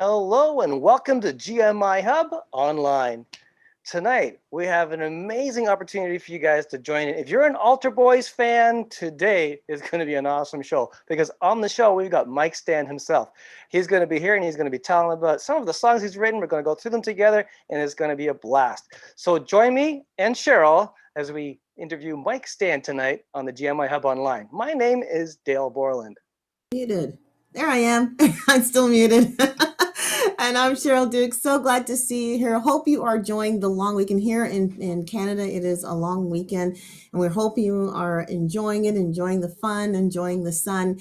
Hello and welcome to GMIHub Online. Tonight, we have an amazing opportunity for you guys to join in. If you're an Altar Boys fan, today is going to be an awesome show because on the show, we've got Mike Stan himself. He's going to be here and he's going to be telling about some of the songs he's written. We're going to go through them together and it's going to be a blast. So join me and Cheryl as we interview Mike Stan tonight on the GMIHub Online. My name is Dale Borland. Muted. There I am. I'm still muted. And I'm Cheryl Duke. So glad to see you here. Hope you are enjoying the long weekend here in Canada. It is a long weekend, and we hope you are enjoying it, enjoying the fun, enjoying the sun.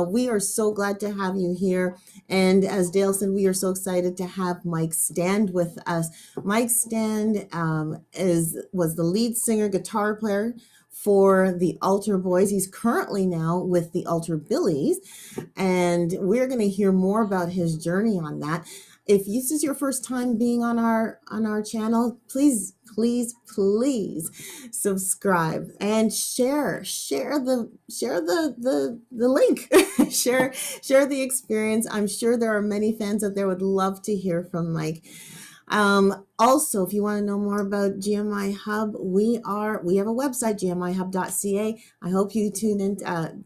We are so glad to have you here. And as Dale said, we are so excited to have Mike Stan with us. Mike Stan was the lead singer, guitar player for the Altar Boys. He's currently now with the Altar Billies, and we're going to hear more about his journey on that. If this is your first time being on our channel, please subscribe and share the link. share the experience. I'm sure there are many fans out there would love to hear from Mike. Also, if you want to know more about GMIHub, we have a website, gmihub.ca. I hope you tune in,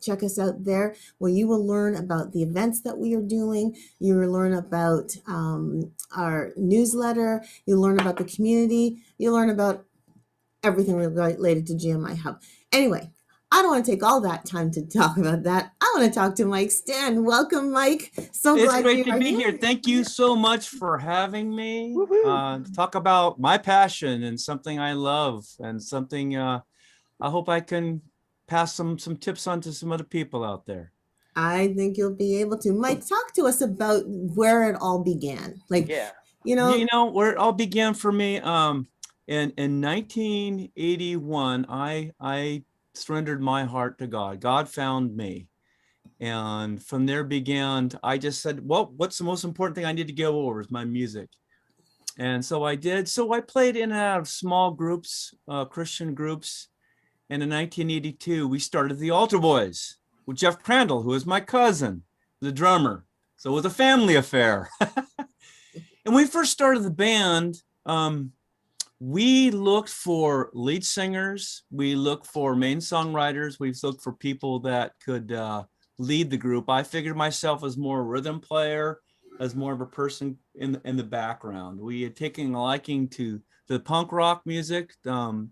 check us out there, where you will learn about the events that we are doing. You will learn about our newsletter. You'll learn about the community. You'll learn about everything related to GMIHub. Anyway, I don't want to take all that time to talk about that. I want to talk to Mike Stan. Welcome, Mike. So it's glad great you to are be here. Thank you so much for having me. Woohoo. To talk about my passion and something I love and something I hope I can pass some tips on to some other people out there. I think you'll be able to. Mike, talk to us about where it all began. Yeah. Where it all began for me. In 1981, I surrendered my heart to God. God found me. And from there I just said, well, what's the most important thing I need to go over is my music. And so I did. So I played in and out of small groups, Christian groups. And in 1982, we started the Altar Boys with Jeff Crandall, who is my cousin, the drummer. So it was a family affair. And when we first started the band, we looked for lead singers. We looked for main songwriters. We looked for people that could lead the group. I figured myself as more a rhythm player, as more of a person in the background. We had taken a liking to the punk rock music, a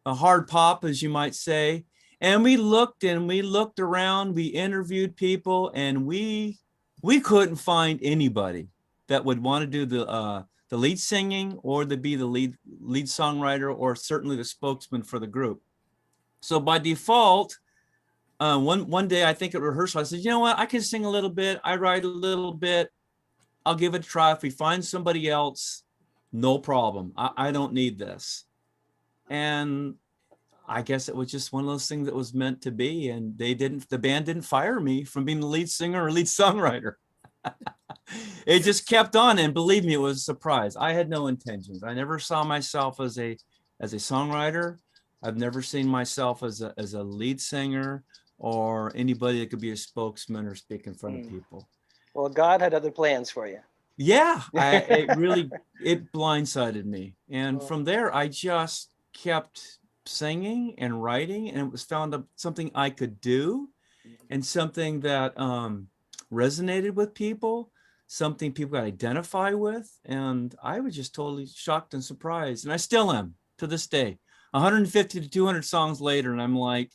hard pop, as you might say. And we looked around, we interviewed people, and we couldn't find anybody that would want to do the lead singing or to be the lead songwriter or certainly the spokesman for the group. So by default, one day I think at rehearsal, I said, you know what, I can sing a little bit. I write a little bit. I'll give it a try. If we find somebody else, no problem. I don't need this. And I guess it was just one of those things that was meant to be. And the band didn't fire me from being the lead singer or lead songwriter. It just kept on, and believe me, it was a surprise. I had no intentions. I never saw myself as a songwriter. I've never seen myself as a lead singer or anybody that could be a spokesman or speak in front of people. Well, God had other plans for you. Yeah, it blindsided me. And from there, I just kept singing and writing, and it was found something I could do and something that resonated with people, something people could identify with. And I was just totally shocked and surprised. And I still am to this day, 150 to 200 songs later. And I'm like,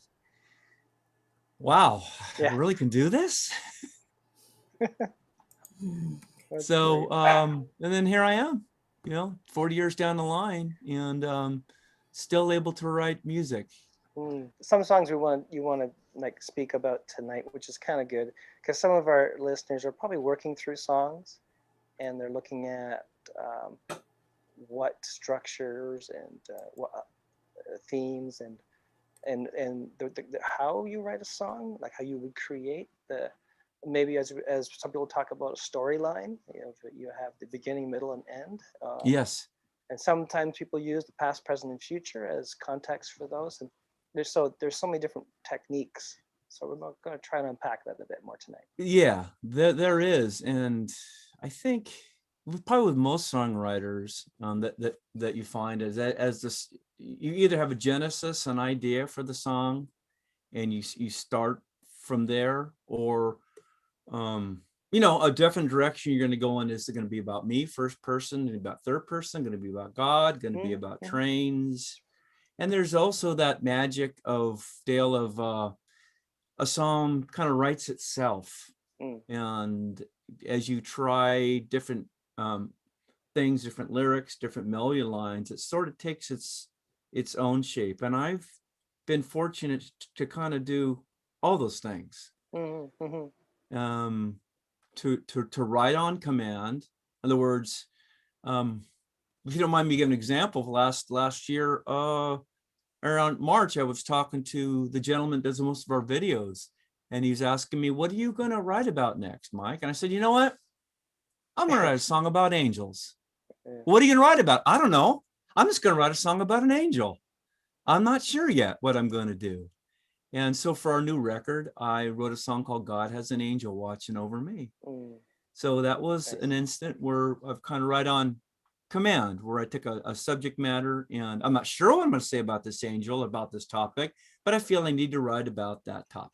wow, I really can do this. So, and then here I am, 40 years down the line and still able to write music. Some songs you want to like speak about tonight, which is kind of good because some of our listeners are probably working through songs and they're looking at what structures and what themes and how you write a song, like how you would create maybe as some people talk about a storyline. You have the beginning, middle, and end. Yes. And sometimes people use the past, present, and future as context for those. And there's so many different techniques. So we're going to try to unpack that a bit more tonight. Yeah, there is. And I think probably with most songwriters that you find is that as this, you either have a genesis, an idea for the song, and you start from there, or a different direction you're going to go in. Is it going to be about me, first person, going to be about third person, going to be about God, going to be about trains? And there's also that magic of Dale of a song kind of writes itself. And as you try different things, different lyrics, different melody lines, it sort of takes its own shape. And I've been fortunate to kind of do all those things. To write on command. In other words, if you don't mind me giving an example, last year, around March, I was talking to the gentleman that does most of our videos, and he's asking me, what are you going to write about next, Mike? And I said, you know what? I'm going to write a song about angels. What are you going to write about? I don't know. I'm just going to write a song about an angel. I'm not sure yet what I'm going to do. And so for our new record, I wrote a song called God Has an Angel Watching Over Me. So that was an instant where I've kind of right on command, where I took a subject matter, and I'm not sure what I'm going to say about this angel, about this topic, but I feel I need to write about that topic.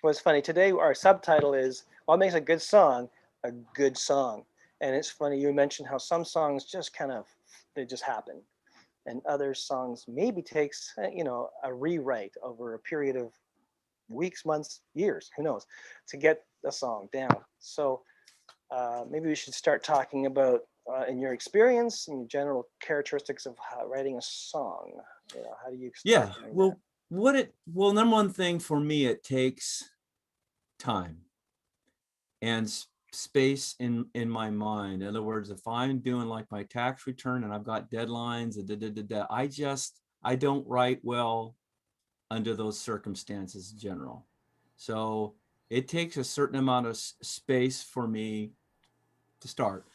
Well, it's funny. Today, our subtitle is what makes a good song a good song. And it's funny, you mentioned how some songs just they just happen. And other songs maybe takes, a rewrite over a period of weeks, months, years, who knows, to get the song down. So maybe we should start talking about, in your experience and general characteristics of writing a song. How do you start doing that? Well, number one thing for me, it takes time and space in my mind. In other words, if I'm doing like my tax return and I've got deadlines, I don't write well under those circumstances in general. So it takes a certain amount of space for me to start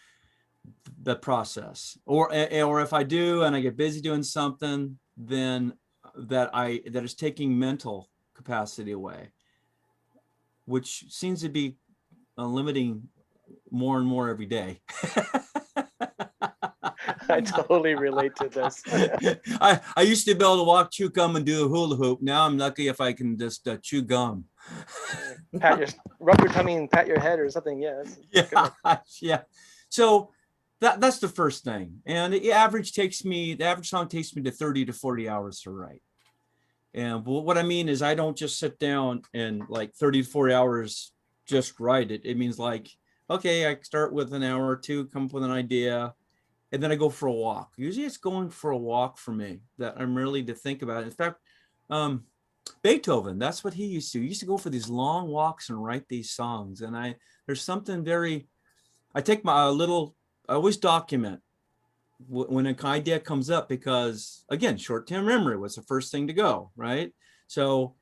the process, or if I do and I get busy doing something, then that is taking mental capacity away, which seems to be limiting more and more every day. I totally relate to this. I used to be able to walk, chew gum, and do a hula hoop. Now I'm lucky if I can just chew gum. Rub your tummy and pat your head or something. Yeah. So that's the first thing. And the average song takes me to 30 to 40 hours to write. And what I mean is I don't just sit down and like 30 to 40 hours just write it. It means like, okay, I start with an hour or two, come up with an idea, and then I go for a walk. Usually it's going for a walk for me that I'm really to think about. In fact, Beethoven, that's what he used to. He used to go for these long walks and write these songs. And there's something I take I always document when an idea comes up, because again, short-term memory was the first thing to go, right? So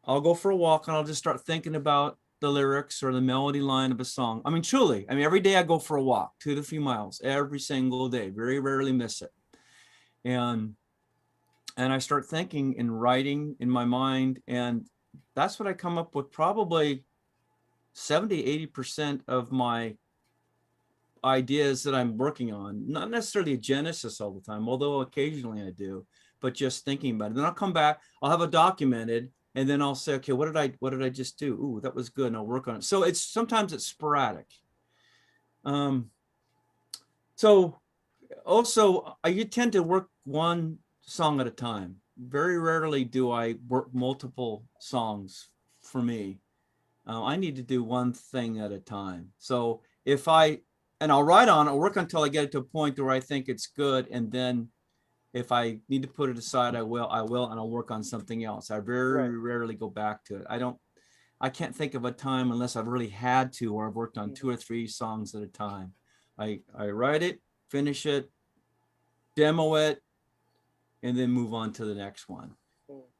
I'll go for a walk and I'll just start thinking about the lyrics or the melody line of a song. I mean, truly, every day I go for a walk, 2 to 3 miles every single day, very rarely miss it. And I start thinking and writing in my mind, and that's what I come up with. Probably 70-80% of my ideas that I'm working on, not necessarily a genesis all the time, although occasionally I do, but just thinking about it. Then I'll come back, I'll have it documented, and then I'll say, okay, what did I just do? Ooh, that was good, and I'll work on it. So sometimes it's sporadic. So also I tend to work one song at a time. Very rarely do I work multiple songs for me. I need to do one thing at a time. So I'll write on it, I'll work until I get it to a point where I think it's good. And then if I need to put it aside, I will, and I'll work on something else. I very rarely go back to it. I can't think of a time unless I've really had to, where I've worked on 2 or 3 songs at a time. I write it, finish it, demo it, and then move on to the next one.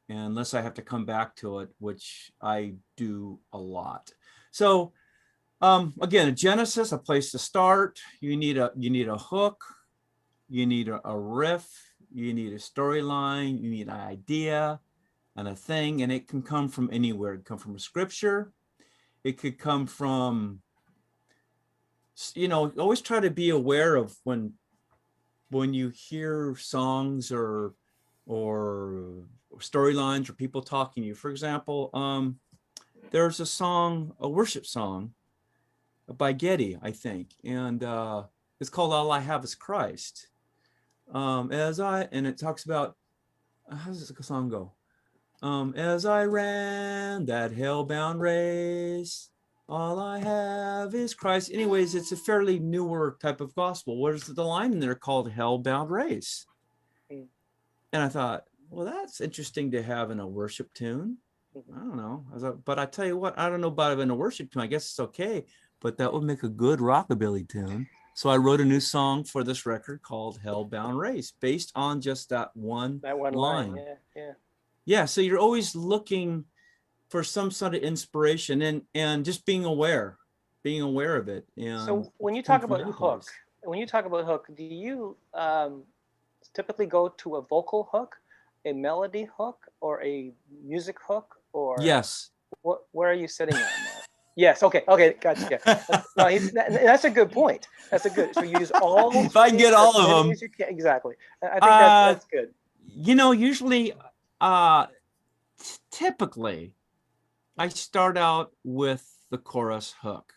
And unless I have to come back to it, which I do a lot. So again, a genesis, a place to start. You need a hook, you need a riff, you need a storyline, you need an idea and a thing, and it can come from anywhere. It can come from a scripture, it could come from always try to be aware of when you hear songs or storylines or people talking to you. For example, there's a worship song by Getty, I think, and it's called "All I Have Is Christ." And it talks about, how does the song go? As I ran that hell-bound race, all I have is Christ. Anyways, it's a fairly newer type of gospel. Where's the line in there called "Hell-Bound Race"? And I thought, well, that's interesting to have in a worship tune. I don't know. But I tell you what, I don't know about it in a worship tune. I guess it's okay, but that would make a good rockabilly tune. So I wrote a new song for this record called "Hell-Bound Race," based on just that one line. Yeah. So you're always looking for some sort of inspiration and just being aware of it. And so when you talk about hook, do you typically go to a vocal hook, a melody hook, or a music hook, or yes? Where are you sitting on that? Yes. Okay. Gotcha. That's a good point. That's a good. So you use all. If I can get all of them. Exactly. I think that's good. Usually, typically, I start out with the chorus hook.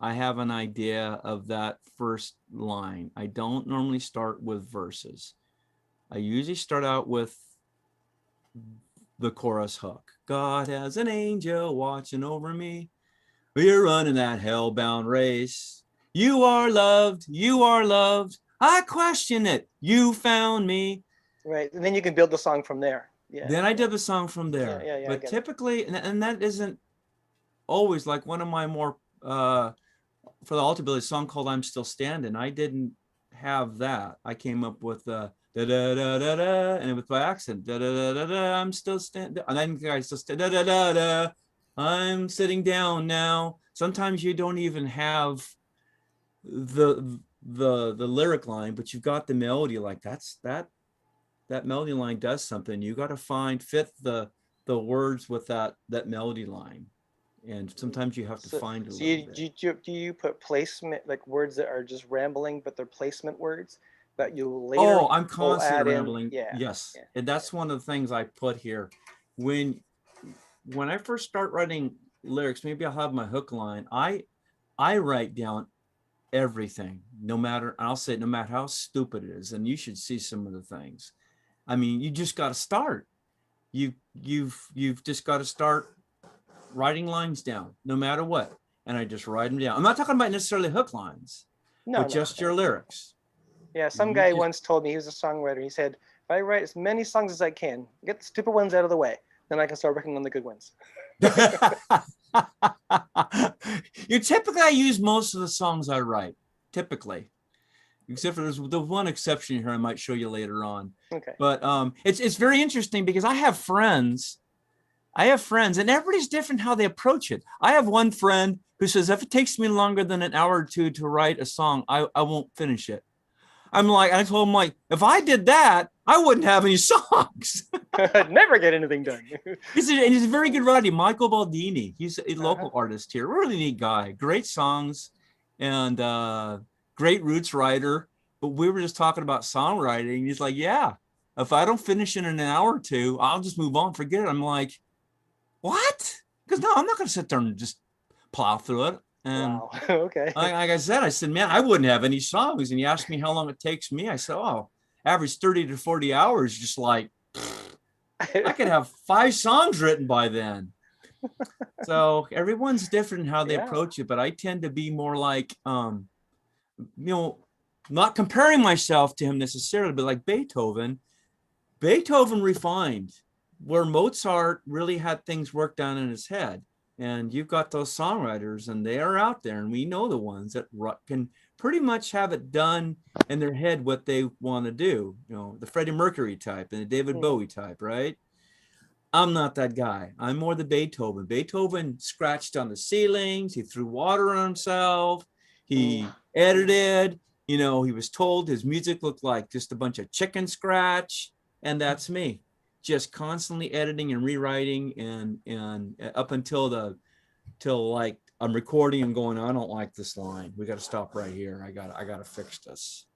I have an idea of that first line. I don't normally start with verses. I usually start out with the chorus hook. God has an angel watching over me. We're running that hell-bound race. You are loved. You are loved. I question it. You found me. Right. And then you can build the song from there. Yeah. Then I did the song from there. Yeah. But typically, and that isn't always, like one of my more, for the altar Billy song called "I'm Still Standing," I didn't have that. I came up with da da da da da, and it was by accident. Da da da da da. I'm still standing. And then I still stand. Da da da da. I'm sitting down now. Sometimes you don't even have the lyric line, but you've got the melody. Like that melody line does something. You got to fit the words with that melody line, and sometimes you have to find. So do you put placement, like words that are just rambling, but they're placement words that you later? Oh, I'm constantly rambling. Yes, Yeah. And that's one of the things I put here. When I first start writing lyrics, maybe I'll have my hook line. I write down everything, no matter how stupid it is, and you should see some of the things. I mean, you just got to start. You've just got to start writing lines down, no matter what. And I just write them down. I'm not talking about necessarily hook lines, but just your lyrics. Yeah, some guy once told me, he was a songwriter. He said, if I write as many songs as I can, get the stupid ones out of the way, then I can start working on the good ones. I use most of the songs I write, typically. Except for there's the one exception here I might show you later on. Okay. But it's very interesting because I have friends, and everybody's different how they approach it. I have one friend who says, if it takes me longer than an hour or two to write a song, I won't finish it. I told him, like, if I did that, I wouldn't have any songs. I'd never get anything done. He's a very good writer, Michael Baldini. He's a local artist here. Really neat guy. Great songs and great roots writer. But we were just talking about songwriting. He's like, yeah, if I don't finish in an hour or two, I'll just move on, forget it. I'm like, what? Because no, I'm not going to sit there and just plow through it. And wow. Okay. like I said, man, I wouldn't have any songs. And he asked me how long it takes me. I said, average 30 to 40 hours. Just like, I could have 5 songs written by then. So everyone's different in how they approach it. But I tend to be more like, not comparing myself to him necessarily, but like Beethoven refined, where Mozart really had things worked out in his head. And you've got those songwriters, and they are out there, and we know the ones that can pretty much have it done in their head what they want to do. The Freddie Mercury type and the David Bowie type, right? I'm not that guy. I'm more the Beethoven. Beethoven scratched on the ceilings. He threw water on himself. He edited. He was told his music looked like just a bunch of chicken scratch, and that's me. Just constantly editing and rewriting and up until like I'm recording and going, I don't like this line. We got to stop right here. I got to fix this,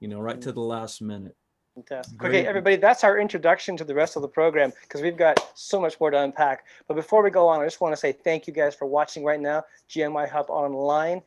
right to the last minute. Fantastic. Very Okay, everybody, that's our introduction to the rest of the program because we've got so much more to unpack. But before we go on, I just want to say thank you guys for watching right now, GMIHub Online.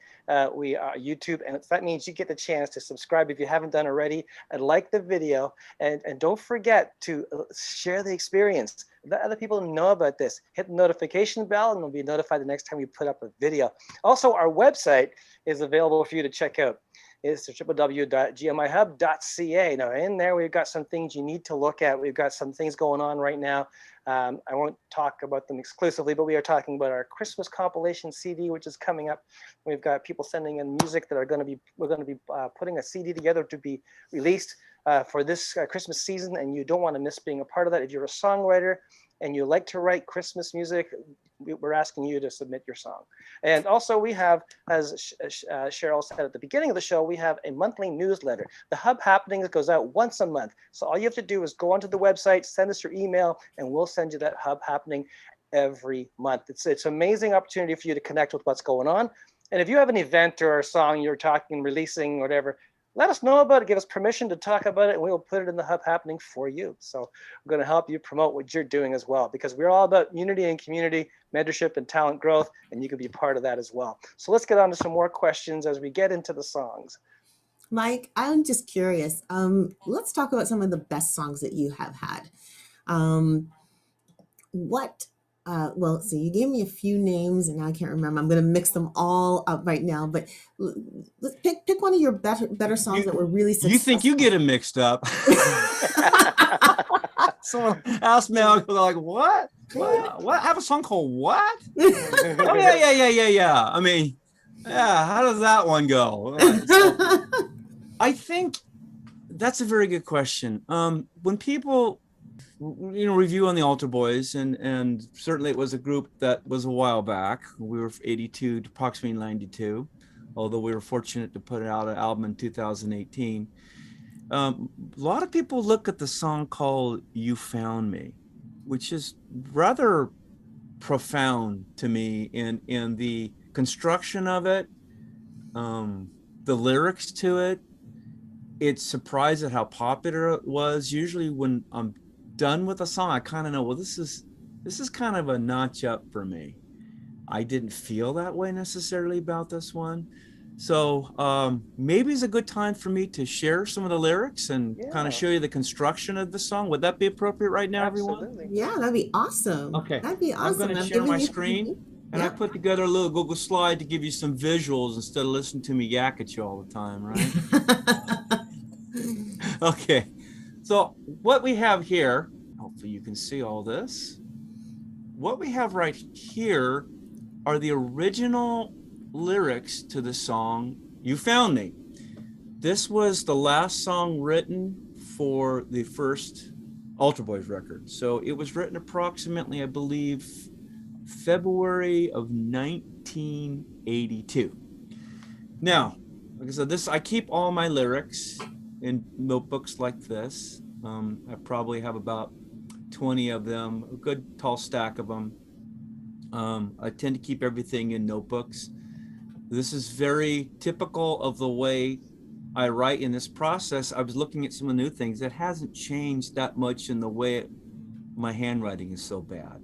We are YouTube, and that means you get the chance to subscribe if you haven't done already, and like the video, and don't forget to share the experience. Let other people know about this. Hit the notification bell, and you'll be notified the next time we put up a video. Also, our website is available for you to check out. It's www.gmihub.ca. Now, in there, we've got some things you need to look at. We've got some things going on right now. I won't talk about them exclusively, but we are talking about our Christmas compilation CD, which is coming up. We've got people sending in music that we're going to be putting a CD together to be released for this Christmas season, and you don't want to miss being a part of that. If you're a songwriter and you like to write Christmas music, we're asking you to submit your song. And also we have, as Cheryl said at the beginning of the show, we have a monthly newsletter. The Hub Happenings goes out once a month. So all you have to do is go onto the website, send us your email, and we'll send you that Hub Happening every month. It's an amazing opportunity for you to connect with what's going on. And if you have an event or a song you're talking, releasing, whatever, let us know about it. Give us permission to talk about it, and we will put it in the Hub Happening for you. So we're going to help you promote what you're doing as well, because we're all about unity and community, mentorship and talent growth, and you can be part of that as well. So let's get on to some more questions as we get into the songs. Mike, I'm just curious. Let's talk about some of the best songs that you have had. Well, so you gave me a few names, and I can't remember. I'm going to mix them all up right now. But let's pick one of your better songs that were really successful. You think you get it mixed up? Someone asked me, I was like, what? I have a song called what? Oh yeah. I mean, yeah. How does that one go? So, I think that's a very good question. When people review on the Altar Boys, and certainly it was a group that was a while back. We were 82 to approximately 92, although we were fortunate to put out an album in 2018. A lot of people look at the song called You Found Me, which is rather profound to me in the construction of it, the lyrics to it. It's surprised at how popular it was. Usually when I'm done with a song, I kind of know, well, this is kind of a notch up for me. I didn't feel that way necessarily about this one. So maybe it's a good time for me to share some of the lyrics and kind of show you the construction of the song. Would that be appropriate right now, everyone? Yeah, that'd be awesome. Okay. That'd be awesome. I'm going to share my screen. And I put together a little Google slide to give you some visuals instead of listening to me yak at you all the time, right? Okay. So what we have here, hopefully you can see all this. What we have right here are the original lyrics to the song You Found Me. This was the last song written for the first Altar Boys record. So it was written approximately, I believe, February of 1982. Now, like I said, I keep all my lyrics in notebooks like this. I probably have about 20 of them, a good tall stack of them. I tend to keep everything in notebooks. This is very typical of the way I write in this process. I was looking at some of the new things. It hasn't changed that much in the way my handwriting is so bad.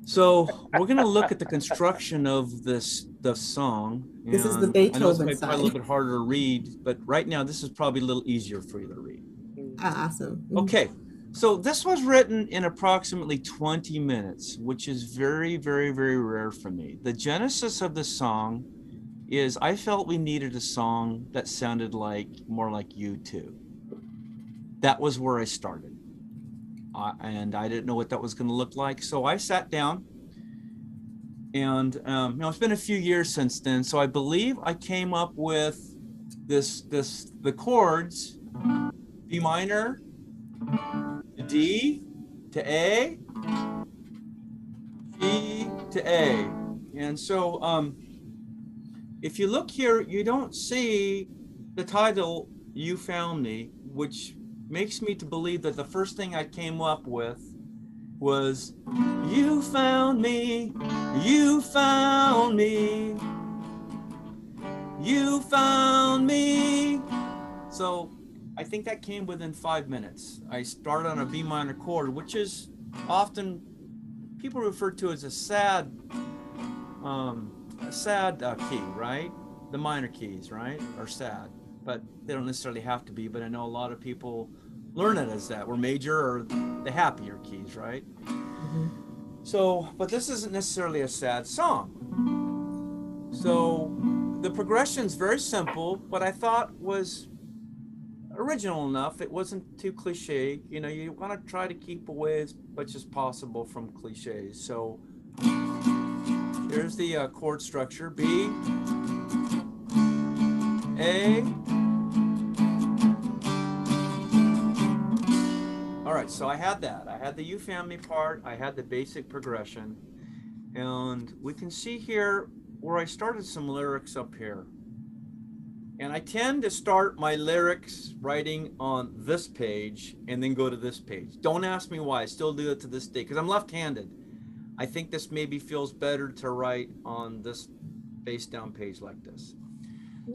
So we're going to look at the construction of the song. This is the Beethoven I know it's probably a little bit harder to read, but right now this is probably a little easier for you to read. Awesome. Okay, so this was written in approximately 20 minutes, which is very, very, very rare for me. The genesis of the song is I felt we needed a song that sounded more like U2. That was where I started. And I didn't know what that was going to look like. So I sat down and, it's been a few years since then. So I believe I came up with the chords, B minor, to D, to A, G to A. And so if you look here, you don't see the title, You Found Me, which makes me to believe that the first thing I came up with was, you found me, you found me. So I think that came within 5 minutes. I started on a B minor chord, which is often people refer to as a sad key, right? The minor keys, right, are sad, but they don't necessarily have to be. But I know a lot of people learn it as that, or major, or the happier keys, right? Mm-hmm. So, but this isn't necessarily a sad song. So the progression's very simple, but I thought was original enough. It wasn't too cliche. You know, you want to try to keep away as much as possible from cliches. So here's the chord structure: B, A. All right, so I had that. I had the You Found Me part. I had the basic progression. And we can see here where I started some lyrics up here. And I tend to start my lyrics writing on this page and then go to this page. Don't ask me why. I still do it to this day because I'm left-handed. I think this maybe feels better to write on this face down page like this.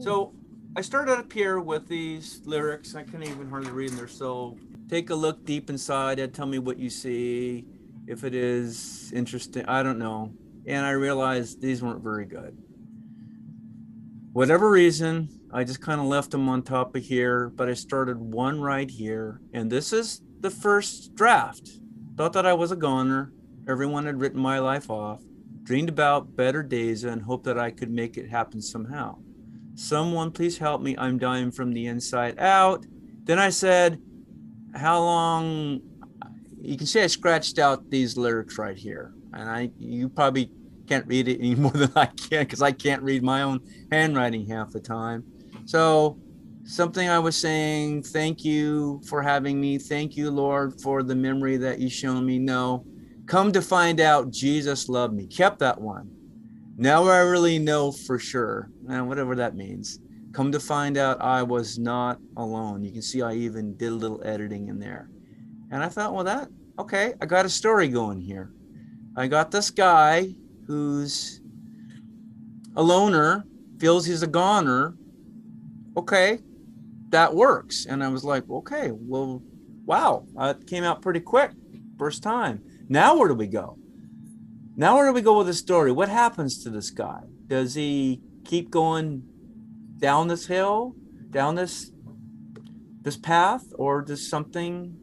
So I started up here with these lyrics. I couldn't even hardly read them. They're so, take a look deep inside and tell me what you see. If it is interesting, I don't know. And I realized these weren't very good. Whatever reason, I just kind of left them on top of here, but I started one right here. And this is the first draft. Thought that I was a goner. Everyone had written my life off. Dreamed about better days and hoped that I could make it happen somehow. Someone please help me. I'm dying from the inside out. Then I said, how long? You can see I scratched out these lyrics right here. And you probably can't read it any more than I can because I can't read my own handwriting half the time. So something I was saying, thank you for having me. Thank you, Lord, for the memory that you shown me. No, come to find out Jesus loved me. Kept that one. Now I really know for sure, whatever that means. Come to find out I was not alone. You can see I even did a little editing in there. And I thought, well, okay, I got a story going here. I got this guy who's a loner, feels he's a goner. Okay, that works. And I was like, okay, well, wow, it came out pretty quick, first time. Now where do we go? Now where do we go with the story? What happens to this guy? Does he keep going down this hill, down this path, or does something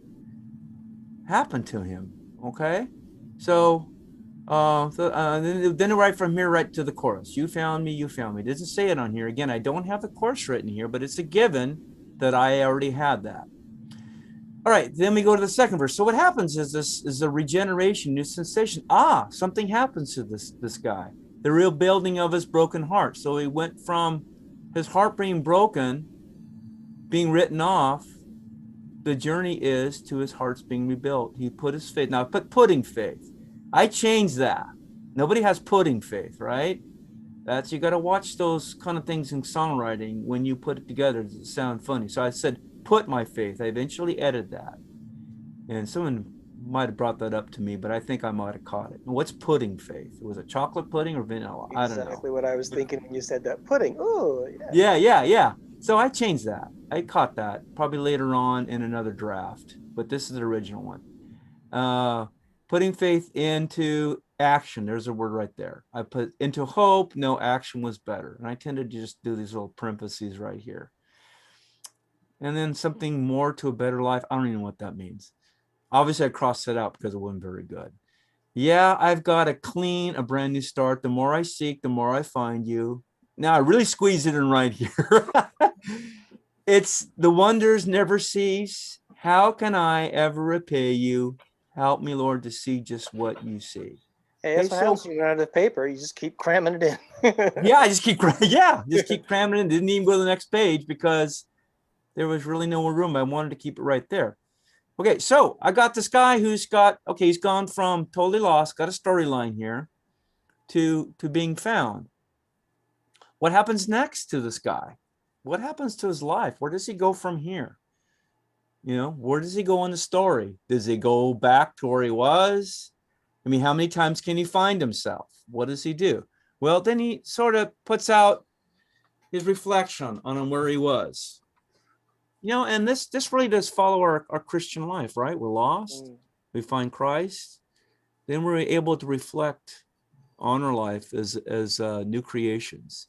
happen to him? Okay, so then right from here right to the chorus. You found me, you found me. It doesn't say it on here. Again, I don't have the chorus written here, but it's a given that I already had that. All right, then we go to the second verse. So what happens is this is a regeneration, new sensation. Something happens to this guy. The real building of his broken heart. So he went from his heart being broken, being written off. The journey is to his heart's being rebuilt. He put his faith. Now I put putting faith. I changed that. Nobody has pudding faith, right? You got to watch those kind of things in songwriting. When you put it together, does it sound funny? So I said, put my faith. I eventually edited that. And someone might have brought that up to me, but I think I might have caught it. And what's pudding faith? Was it chocolate pudding or vanilla? I don't know. Exactly what I was thinking when you said that. Pudding. Oh, yeah. Yeah. So I changed that. I caught that probably later on in another draft, but this is the original one. Putting faith into action. There's a word right there. I put into hope. No, action was better. And I tended to just do these little parentheses right here. And then something more to a better life. I don't even know what that means. Obviously, I crossed it out because it wasn't very good. Yeah, I've got a brand new start. The more I seek, the more I find you. Now I really squeeze it in right here. It's the wonders never cease. How can I ever repay you? Help me, Lord, to see just what you see. Hey, that's what happens when you run out of paper. You just keep cramming it in. Yeah, I just keep cramming it in. Didn't even go to the next page because there was really no more room. I wanted to keep it right there. Okay, so I got this guy he's gone from totally lost, got a storyline here, to being found. What happens next to this guy? What happens to his life? Where does he go from here? Where does he go in the story? Does he go back to where he was? I mean, how many times can he find himself? What does he do? Well, then he sort of puts out his reflection on where he was. You know, and this really does follow our Christian life, right? We're lost, we find Christ, then we're able to reflect on our life as new creations.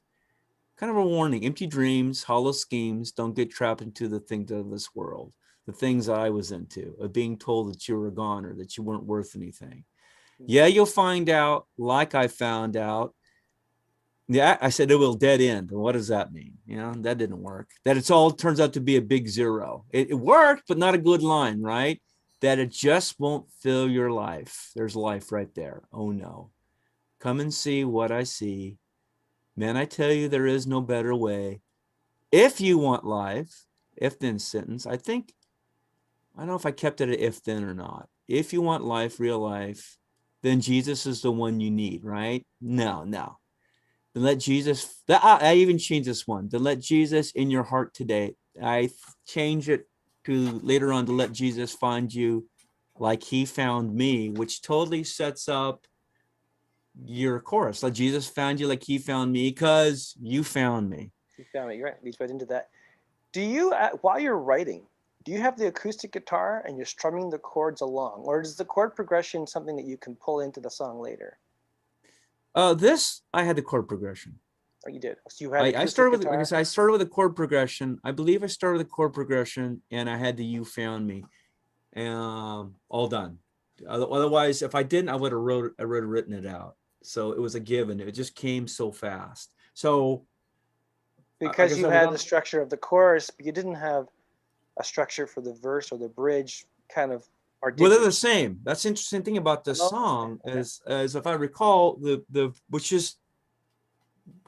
Kind of a warning: empty dreams, hollow schemes, don't get trapped into the things of this world, the things I was into, of being told that you were a goner, that you weren't worth anything. Yeah, you'll find out, like I found out. Yeah, I said it will dead end. What does that mean? You know, that didn't work. That it's all turns out to be a big zero. It worked, but not a good line, right? That it just won't fill your life. There's life right there. Oh no. Come and see what I see. Man, I tell you, there is no better way. If you want life, if then sentence, I don't know if I kept it at if then or not. If you want life, real life, then Jesus is the one you need, right? No. Then let Jesus, I even changed this one. Then let Jesus in your heart today. I change it to later on to let Jesus find you like he found me, which totally sets up your chorus. Let Jesus found you like he found me because you found me. You found me. You're right. Leads right into that. Do you, while you're writing, do you have the acoustic guitar and you're strumming the chords along? Or is the chord progression something that you can pull into the song later? This, I had the chord progression. Oh, you did. So you had I started with, like I said, I started with a chord progression. I believe I started with a chord progression and I had the You Found Me. All done. Otherwise, if I didn't, I would have written it out. So it was a given. It just came so fast. So because you had the structure of the chorus, but you didn't have a structure for the verse or the bridge kind of. Well, they're the same. That's the interesting thing about this song is if I recall, the which is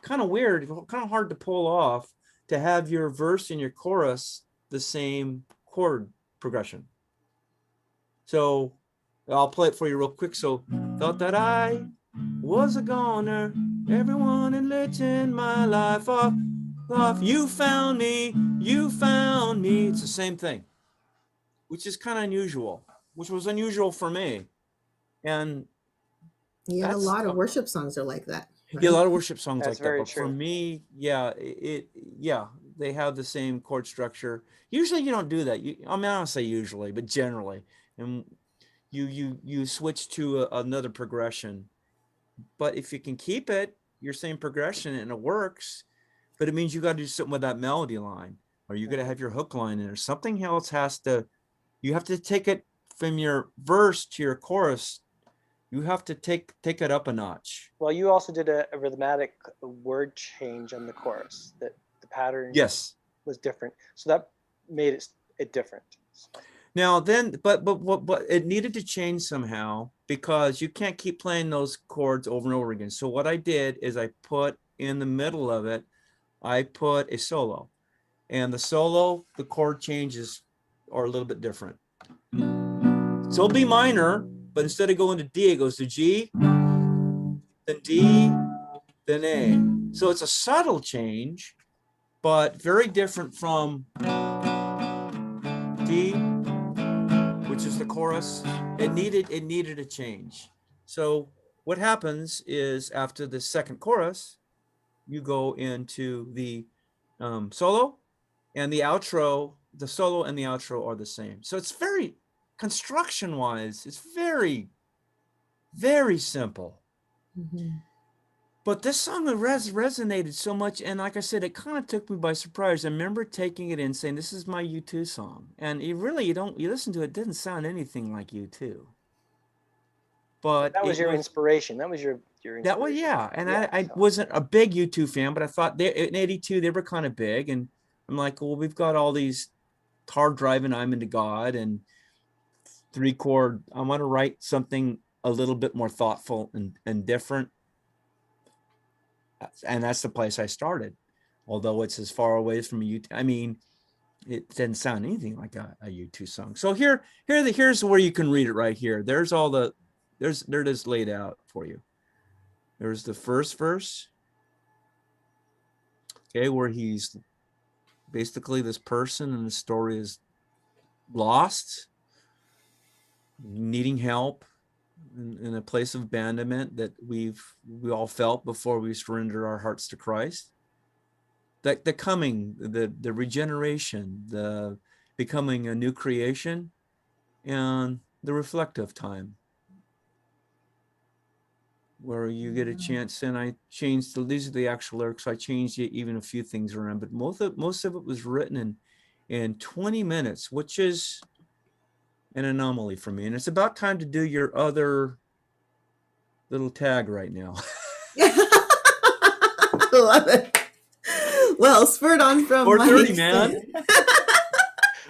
kind of weird, kind of hard to pull off, to have your verse and your chorus the same chord progression. So I'll play it for you real quick. So, thought that I was a goner, everyone had lit in my life off. You found me, you found me. It's the same thing, which is kind of unusual, which was unusual for me. And yeah, a lot of worship songs are like that. Right? Yeah, a lot of worship songs that's like that. But true. for me, yeah, they have the same chord structure. Usually you don't do that. I don't say usually, but generally. And you switch to another progression. But if you can keep it your same progression and it works, but it means you got to do something with that melody line, or you got to have your hook line in, or something else you have to take it from your verse to your chorus. You have to take it up a notch. Well, you also did a rhythmic word change on the chorus, that the pattern was different. So that made it different. Now then, but it needed to change somehow, because you can't keep playing those chords over and over again. So what I did is I put in the middle of it, I put a solo, and the chord changes are a little bit different. So B minor, but instead of going to D, it goes to G, then D, then A. So it's a subtle change, but very different from D, which is the chorus. It needed a change. So what happens is, after the second chorus, you go into the solo, and the outro. The solo and the outro are the same. So it's very, construction wise, it's very, very simple. Mm-hmm. But this song resonated so much, and like I said, it kind of took me by surprise. I remember taking it in, saying, "This is my U2 song," and you listen to it, it doesn't sound anything like U2. But that was your inspiration. That was your inspiration. That was, yeah. And I wasn't a big U2 fan, but I thought in '82 they were kind of big, and I'm like, well, we've got all these hard driving "I'm Into God" and 3-chord. I want to write something a little bit more thoughtful and different. And that's the place I started, although it's as far away from U2. I mean, it didn't sound anything like a U2 song. So here's where you can read it right here. There's all there it is laid out for you. There's the first verse, okay, where he's basically this person, and the story is lost, needing help, in a place of abandonment that we all felt before we surrendered our hearts to Christ. the coming, the regeneration, the becoming a new creation, and the reflective time, where you get a chance. And I changed, these are the actual lyrics. I changed even a few things around, but most of it was written in 20 minutes, which is an anomaly for me. And it's about time to do your other little tag right now. Love it. Well, spurred on from 4:30, Mike. man.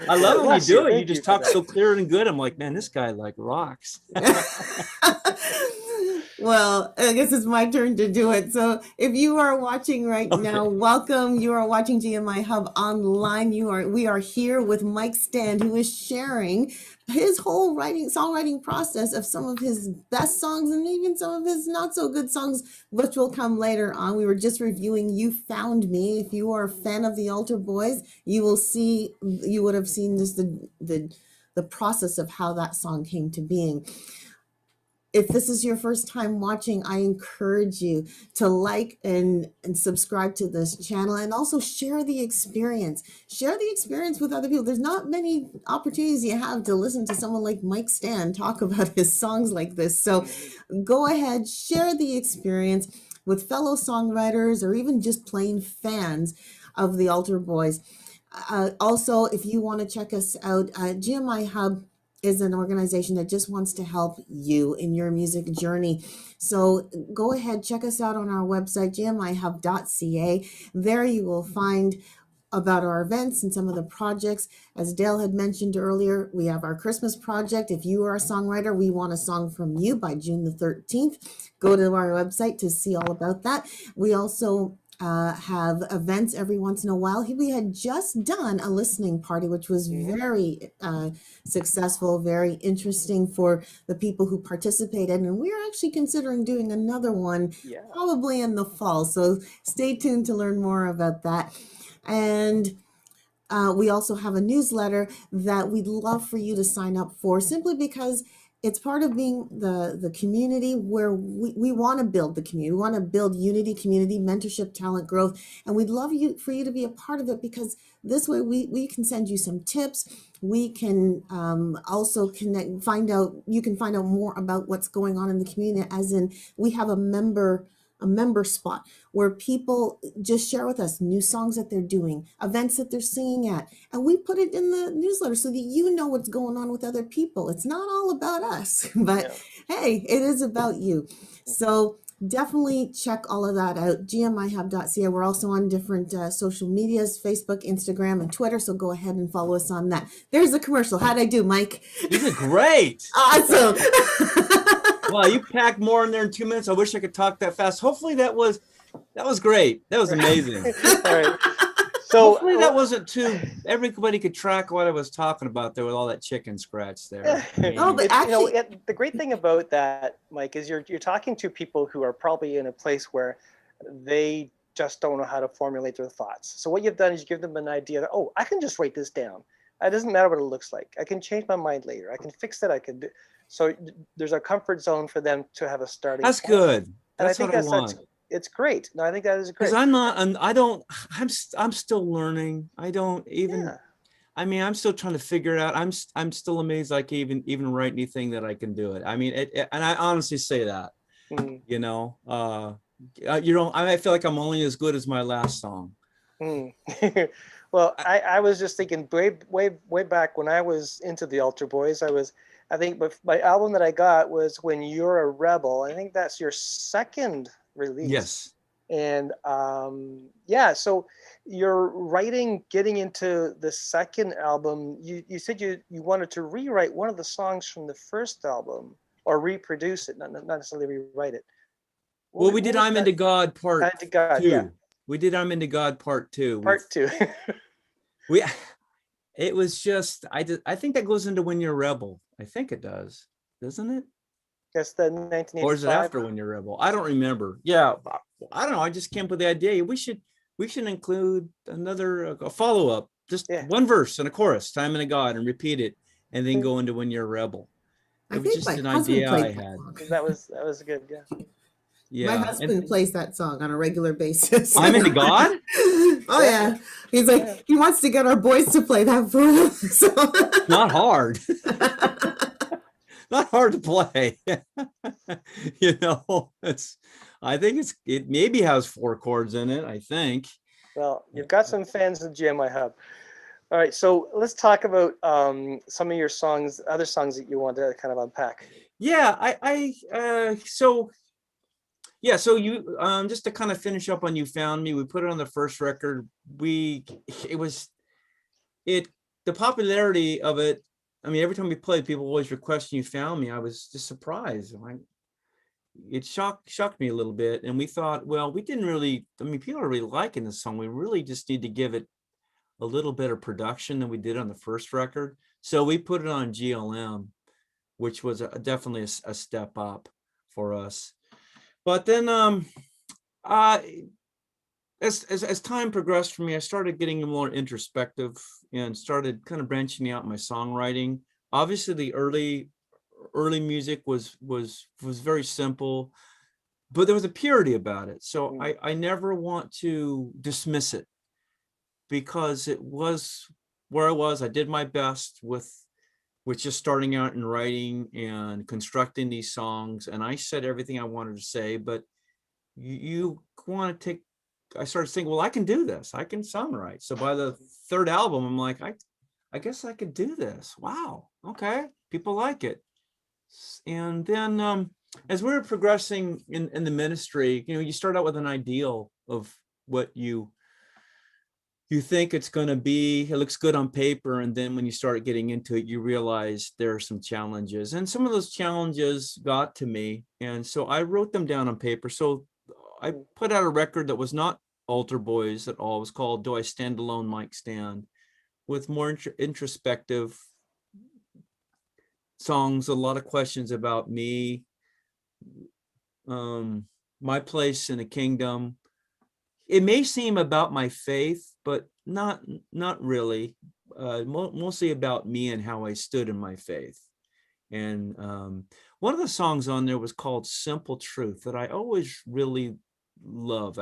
I love when you Bless you. do it. You Thank you just for talk that. so clear and good. I'm like, man, this guy like rocks. Well, I guess it's my turn to do it. So if you are watching right now, welcome. You are watching GMIHub online. We are here with Mike Stand, who is sharing his whole songwriting process of some of his best songs and even some of his not so good songs, which will come later on. We were just reviewing You Found Me. If you are a fan of the Altar Boys, you would have seen this, the process of how that song came to being. If this is your first time watching, I encourage you to like and subscribe to this channel, and also share the experience. Share the experience with other people. There's not many opportunities you have to listen to someone like Mike Stan talk about his songs like this. So go ahead, share the experience with fellow songwriters or even just plain fans of the Altar Boys. Also, if you want to check us out, GMIHub is an organization that just wants to help you in your music journey. So go ahead, check us out on our website, gmihub.ca. There you will find about our events and some of the projects. As Dale had mentioned earlier, we have our Christmas project. If you are a songwriter, we want a song from you by June the 13th. Go to our website to see all about that. We also have events every once in a while. We had just done a listening party, which was very successful, very interesting for the people who participated. And we're actually considering doing another one probably in the fall. So stay tuned to learn more about that. And we also have a newsletter that we'd love for you to sign up for, simply because it's part of being the community where we want to build the community. We want to build unity, community, mentorship, talent growth. And we'd love for you to be a part of it, because this way we can send you some tips. We can also you can find out more about what's going on in the community, as in we have a member spot where people just share with us new songs that they're doing, events that they're singing at, and we put it in the newsletter so that you know what's going on with other people. It's not all about us, but hey, it is about you. So definitely check all of that out, gmihub.ca. We're also on different social medias, Facebook, Instagram, and Twitter, so go ahead and follow us on that. There's a commercial. How'd I do, Mike? You did great. Awesome. Wow, you packed more in there in 2 minutes. I wish I could talk that fast. Hopefully that was great. That was amazing. All right. So hopefully that wasn't too, everybody could track what I was talking about there with all that chicken scratch there. Oh, but actually, the great thing about that, Mike, is you're talking to people who are probably in a place where they just don't know how to formulate their thoughts. So what you've done is you give them an idea that, oh, I can just write this down. It doesn't matter what it looks like. I can change my mind later. I can fix it. I can do. So there's a comfort zone for them to have a starting That's point. good. And That's what I want. It's great. No, I think that is great. Because I'm still learning. I don't even, I mean, I'm still trying to figure it out. I'm still amazed I can even write anything that I can do it. I mean, and I honestly say that, you know, I feel like I'm only as good as my last song. Well, I was just thinking way back when I was into the Altar Boys, I think my album that I got was When You're a Rebel. I think that's your second release. Yes. And so you're getting into the second album. You said you wanted to rewrite one of the songs from the first album, or reproduce it, not necessarily rewrite it. Well, we did I'm Into God Part 2. We did I'm Into God Part 2. Part 2. It was just, I think that goes into When You're a Rebel. I think it does, doesn't it? That's the 1985. Or is it after When You're a Rebel? I don't remember. Yeah, I don't know. I just came up with the idea. We should include a follow-up, just one verse and a chorus, Time Into God, and repeat it, and then go into When You're a Rebel. It was just an idea I had. That was good, yeah. My Yeah. And husband plays that song on a regular basis. I'm into God. Oh yeah. He's like, Yeah. he wants to get our boys to play that for him. So Not hard. Not hard to play. I think it maybe has 4 chords in it, I think. Well, you've got some fans of GMIHub. All right, so let's talk about some of your songs, other songs that you want to kind of unpack. Yeah, so you just to kind of finish up on You Found Me, we put it on the first record. The popularity of it, I mean, every time we played, people always requesting You Found Me. I was just surprised. It shocked me a little bit. And we thought, well, people are really liking this song. We really just need to give it a little better production than we did on the first record. So we put it on GLM, which was definitely a step up for us. But then as time progressed for me, I started getting more introspective and started kind of branching out my songwriting. Obviously, the early music was very simple, but there was a purity about it. So I never want to dismiss it, because it was where I was. I did my best with just starting out and writing and constructing these songs, and I said everything I wanted to say. But you want to I started thinking, well, I can do this. I can songwrite. So by the third album, I'm like, I guess I could do this. Wow. Okay. People like it. And then as we were progressing in the ministry, you start out with an ideal of what you think it's going to be. It looks good on paper. And then when you start getting into it, you realize there are some challenges. And some of those challenges got to me. And so I wrote them down on paper. So I put out a record that was not Altar Boys at all. It was called Do I Stand Alone, Mike Stand, with more introspective songs, a lot of questions about me, my place in the kingdom. It may seem about my faith, but not really. Mostly about me and how I stood in my faith. And one of the songs on there was called Simple Truth, that I always really love.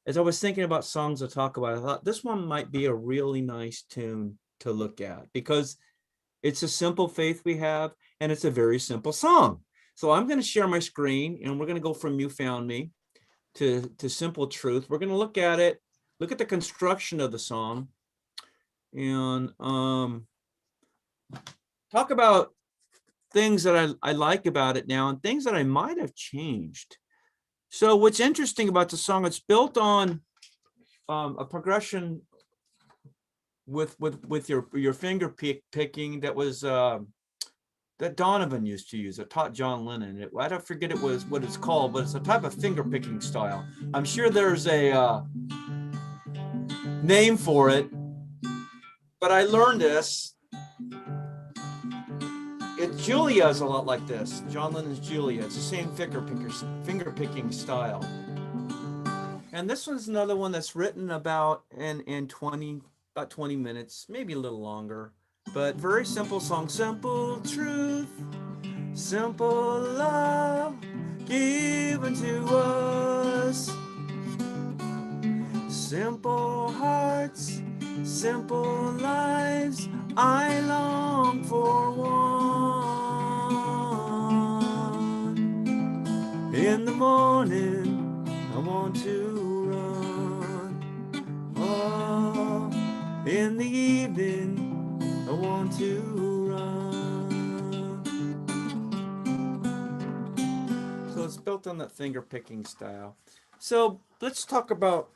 As I was thinking about songs to talk about, I thought this one might be a really nice tune to look at, because it's a simple faith we have, and it's a very simple song. So I'm going to share my screen, and we're going to go from You Found Me to Simple Truth. We're going to look at it, look at the construction of the song, and talk about things that I like about it now and things that I might have changed. So what's interesting about the song, it's built on a progression with your finger picking that was that Donovan used to use. I taught John Lennon. I don't forget what it's called, but it's a type of finger picking style. I'm sure there's a name for it, but I learned this. Julia is a lot like this. John Lennon's Julia. It's the same finger picking style. And this one's another one that's written about in about 20 minutes, maybe a little longer, but very simple song. Simple truth, simple love given to us. Simple hearts, simple lives, I long for one. In the morning, I want to run. Oh, in the evening, I want to run. So it's built on that finger picking style. So let's talk about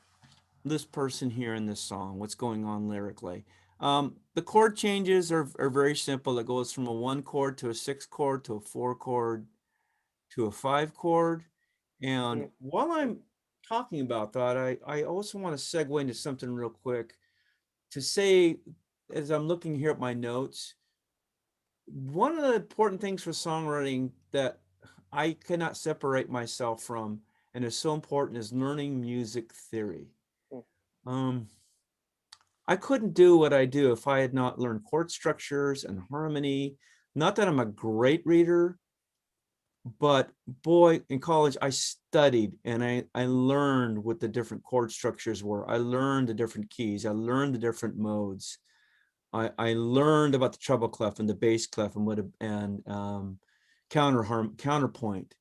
this person here in this song, what's going on lyrically. The chord changes are very simple. It goes from a 1 chord to a 6 chord to a 4 chord to a 5 chord. And while I'm talking about that, I also want to segue into something real quick to say, as I'm looking here at my notes, one of the important things for songwriting that I cannot separate myself from, and is so important, is learning music theory. I couldn't do what I do if I had not learned chord structures and harmony. Not that I'm a great reader, but boy, in college, I studied and I learned what the different chord structures were. I learned the different keys. I learned the different modes. I learned about the treble clef and the bass clef and counterpoint.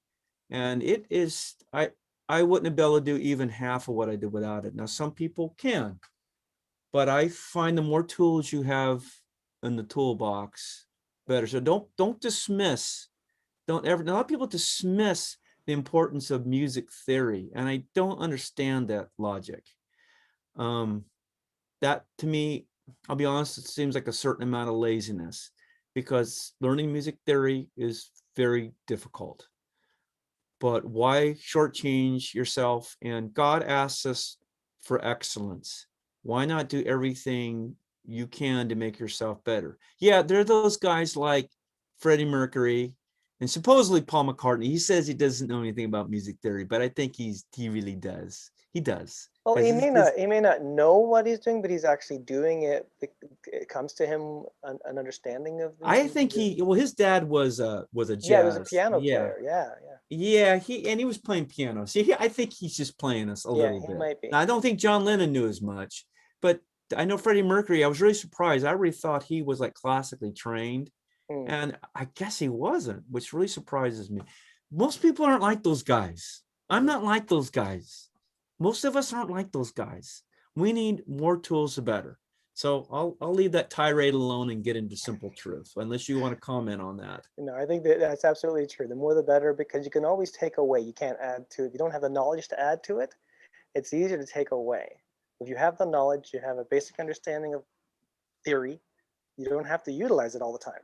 And it is, I wouldn't be able to do even half of what I did without it. Now, some people can, but I find the more tools you have in the toolbox, better. So don't dismiss, don't ever, a lot of people dismiss the importance of music theory, and I don't understand that logic. That to me, I'll be honest, it seems like a certain amount of laziness, because learning music theory is very difficult. But why shortchange yourself? And God asks us for excellence. Why not do everything you can to make yourself better? Yeah, there are those guys like Freddie Mercury and supposedly Paul McCartney. He says he doesn't know anything about music theory, but I think he really does. He does. Well, 'Cause he may not know what he's doing, but he's actually doing it. It comes to him an understanding of I think his dad was a yeah, he was a jazz. piano Yeah. player. Yeah, Yeah, he was playing piano. See, I think he's just playing us a yeah, little he bit. might be. Now, I don't think John Lennon knew as much, but I know Freddie Mercury. I was really surprised. I really thought he was like classically trained, Hmm. and I guess he wasn't, which really surprises me. Most people aren't like those guys. I'm not like those guys. Most of us aren't like those guys. We need more tools, the better. So I'll leave that tirade alone and get into simple truth, unless you want to comment on that. No, I think that's absolutely true. The more the better, because you can always take away. You can't add to it. If you don't have the knowledge to add to it, it's easier to take away. If you have the knowledge, you have a basic understanding of theory, you don't have to utilize it all the time.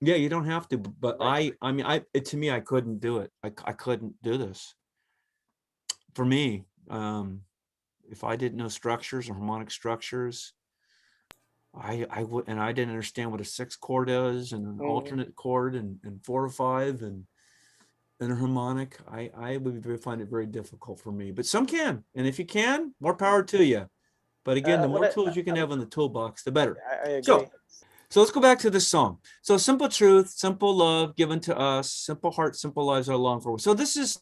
Yeah, you don't have to, but Right. I mean, to me, I couldn't do it. I couldn't do this. For me, if I didn't know structures or harmonic structures, I would, and I didn't understand what a sixth chord is and an alternate chord and 4 or 5 and a harmonic, I would find it very difficult for me. But some can, and if you can, more power to you. But again, the What more tools you can have in the toolbox, the better. I agree. So let's go back to this song. So simple truth, simple love given to us, simple heart, simple lives are long for. So this is,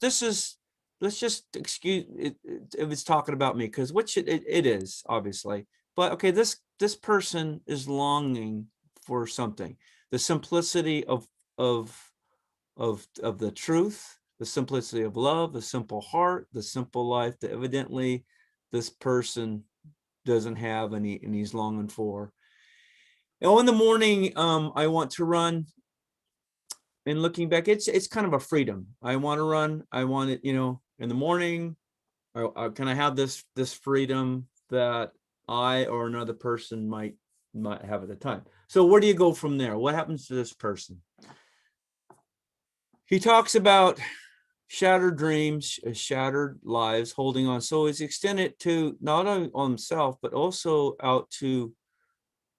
let's just excuse it if it's talking about me, because which it is, obviously. But okay, this person is longing for something. The simplicity of the truth, the simplicity of love, the simple heart, the simple life that evidently this person doesn't have, and he's longing for. Oh, in the morning, I want to run. And looking back, it's kind of a freedom. I want to run. I want it, in the morning. Can I have this freedom that I or another person might have at the time? So where do you go from there? What happens to this person? He talks about shattered dreams, shattered lives, holding on. So it's extended to not only on himself, but also out to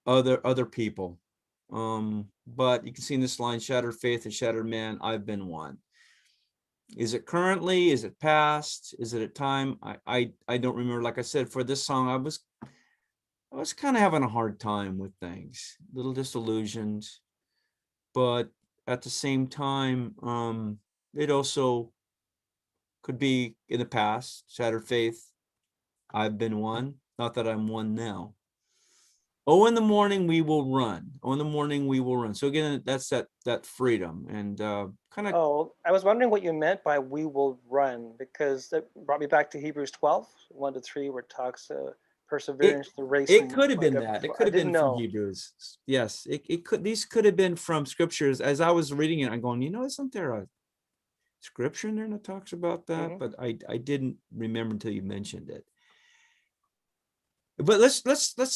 other people. But you can see in this line, shattered faith and shattered man, I've been one. Is it currently? Is it past? Is it at time? I don't remember. Like I said, for this song, I was kind of having a hard time with things, a little disillusioned, but at the same time, it also could be in the past, shattered faith, I've been one, not that I'm one now. Oh, in the morning we will run. Oh, in the morning we will run. So again, that's that freedom and kind of. Oh, I was wondering what you meant by "we will run," because that brought me back to Hebrews 12, 1-3, where it talks perseverance, the race. It could have been that. It could I have didn't been from know. Hebrews. Yes, it could. These could have been from scriptures. As I was reading it, I'm going, isn't there a scripture in there that talks about that? But I didn't remember until you mentioned it. But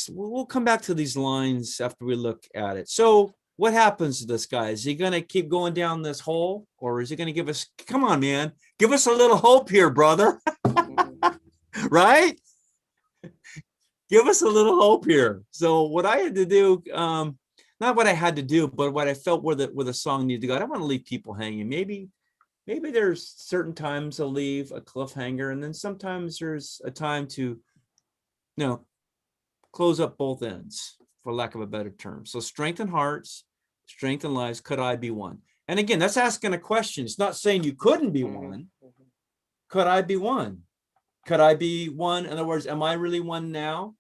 we'll come back to these lines after we look at it. So what happens to this guy? Is he going to keep going down this hole, or is he going to give us, come on, man, give us a little hope here, brother? Right? Give us a little hope here. So what I had to do, not what I had to do, but what I felt where the song needed to go. I don't want to leave people hanging. Maybe there's certain times I'll leave a cliffhanger, and then sometimes there's a time to, close up both ends, for lack of a better term. So strengthen hearts, strengthen lives, could I be one? And again, that's asking a question. It's not saying you couldn't be one. Could I be one? Could I be one? In other words, am I really one now?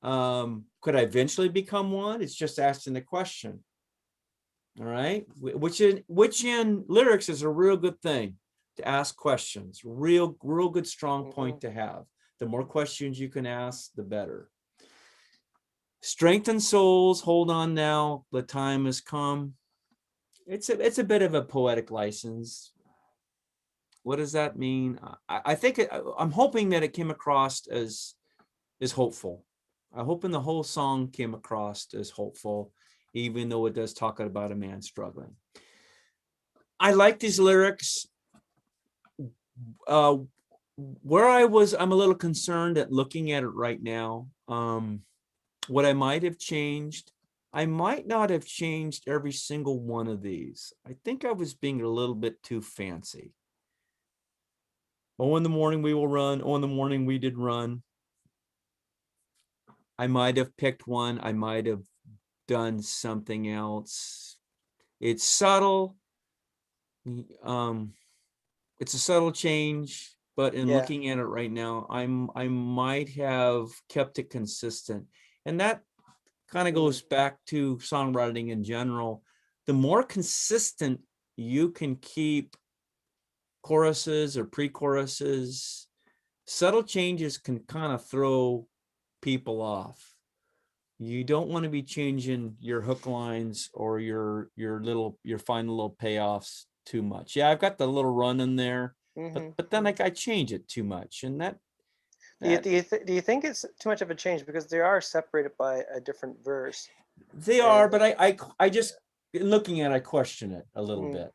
Could I eventually become one? It's just asking the question. All right. Which in lyrics is a real good thing, to ask questions. Real good, strong point to have. The more questions you can ask, the better. Strengthen souls, hold on now, the time has come. It's a bit of a poetic license. What does that mean? I think I'm hoping that it came across as hopeful. I'm hoping the whole song came across as hopeful, even though it does talk about a man struggling. I like these lyrics. Where I'm a little concerned at looking at it right now. What I might have changed, I might not have changed every single one of these. I think I was being a little bit too fancy. Oh, in the morning we will run. Oh, in the morning we did run. I might have picked one. I might have done something else. It's subtle. It's a subtle change, but in looking at it right now, I might have kept it consistent. And that kind of goes back to songwriting in general. The more consistent you can keep choruses or pre-choruses, subtle changes can kind of throw people off. You don't want to be changing your hook lines or your final little payoffs too much. Yeah, I've got the little run in there, but then I change it too much, and that. Do you think it's too much of a change, because they are separated by a different verse? They are, but I just, looking at it, I question it a little bit.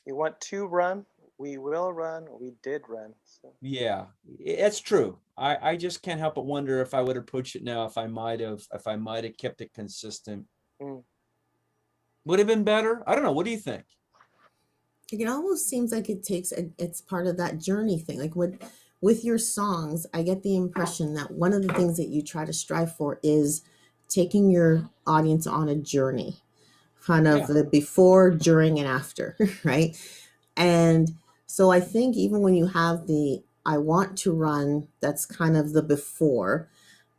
You want to run? We will run. We did run. So. Yeah, it's true. I just can't help but wonder if I would approach it now, if I might have kept it consistent. Would have been better. I don't know. What do you think? It almost seems like it's part of that journey thing. Like with your songs, I get the impression that one of the things that you try to strive for is taking your audience on a journey, kind of the before, during, and after, right? And so I think even when you have the I want to run, that's kind of the before,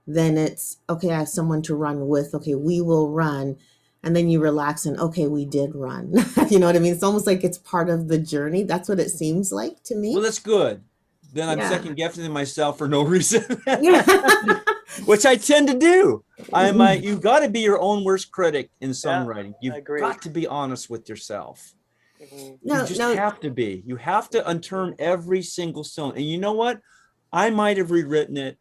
then it's okay, I have someone to run with. Okay, we will run. And then you relax and okay, we did run. You know what I mean? It's almost like it's part of the journey. That's what it seems like to me. Well, that's good. Then I'm second guessing myself for no reason, which I tend to do. You've got to be your own worst critic in songwriting. You've got to be honest with yourself. You just have to be. You have to unturn every single stone. And you know what? I might have rewritten it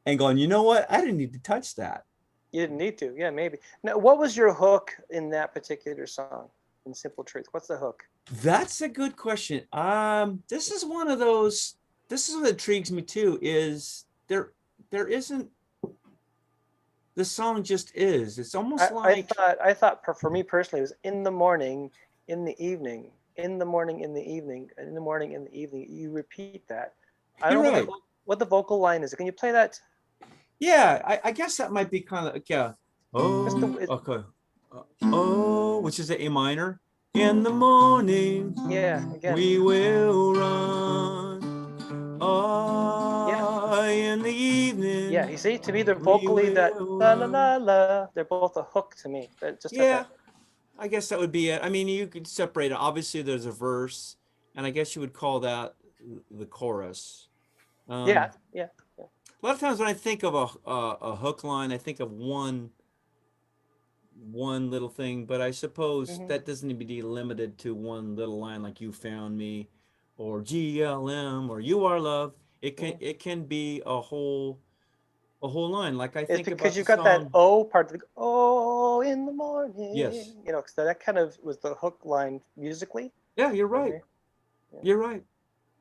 and gone, you know what? I didn't need to touch that. You didn't need to. Yeah, maybe. Now, what was your hook in that particular song, in Simple Truth? What's the hook? That's a good question. This is one of those. This is what intrigues me too. Is there isn't. The song just is. It's almost like. I thought for me personally, it was in the morning, in the evening, in the morning, in the evening, in the morning, in the evening. You repeat that. I don't know what the vocal line is. Can you play that? Yeah, I guess that might be kind of Oh, okay. Oh, which is the A minor. In the morning, again. We will run. Oh, in the evening. Yeah, you see, to me, they're vocally that la la la la. They're both a hook to me. Just I guess that would be it. I mean, you could separate it. Obviously, there's a verse, and I guess you would call that the chorus. Yeah. A lot of times when I think of a hook line, I think of one little thing, but I suppose that doesn't need to be limited to one little line like "You Found Me" or "GLM" or "You Are Love." It can be a whole line. Like I think because you've got that O part, like "Oh in the morning." Yes. You know, because that kind of was the hook line musically. Yeah, you're right. Okay. Yeah. You're right,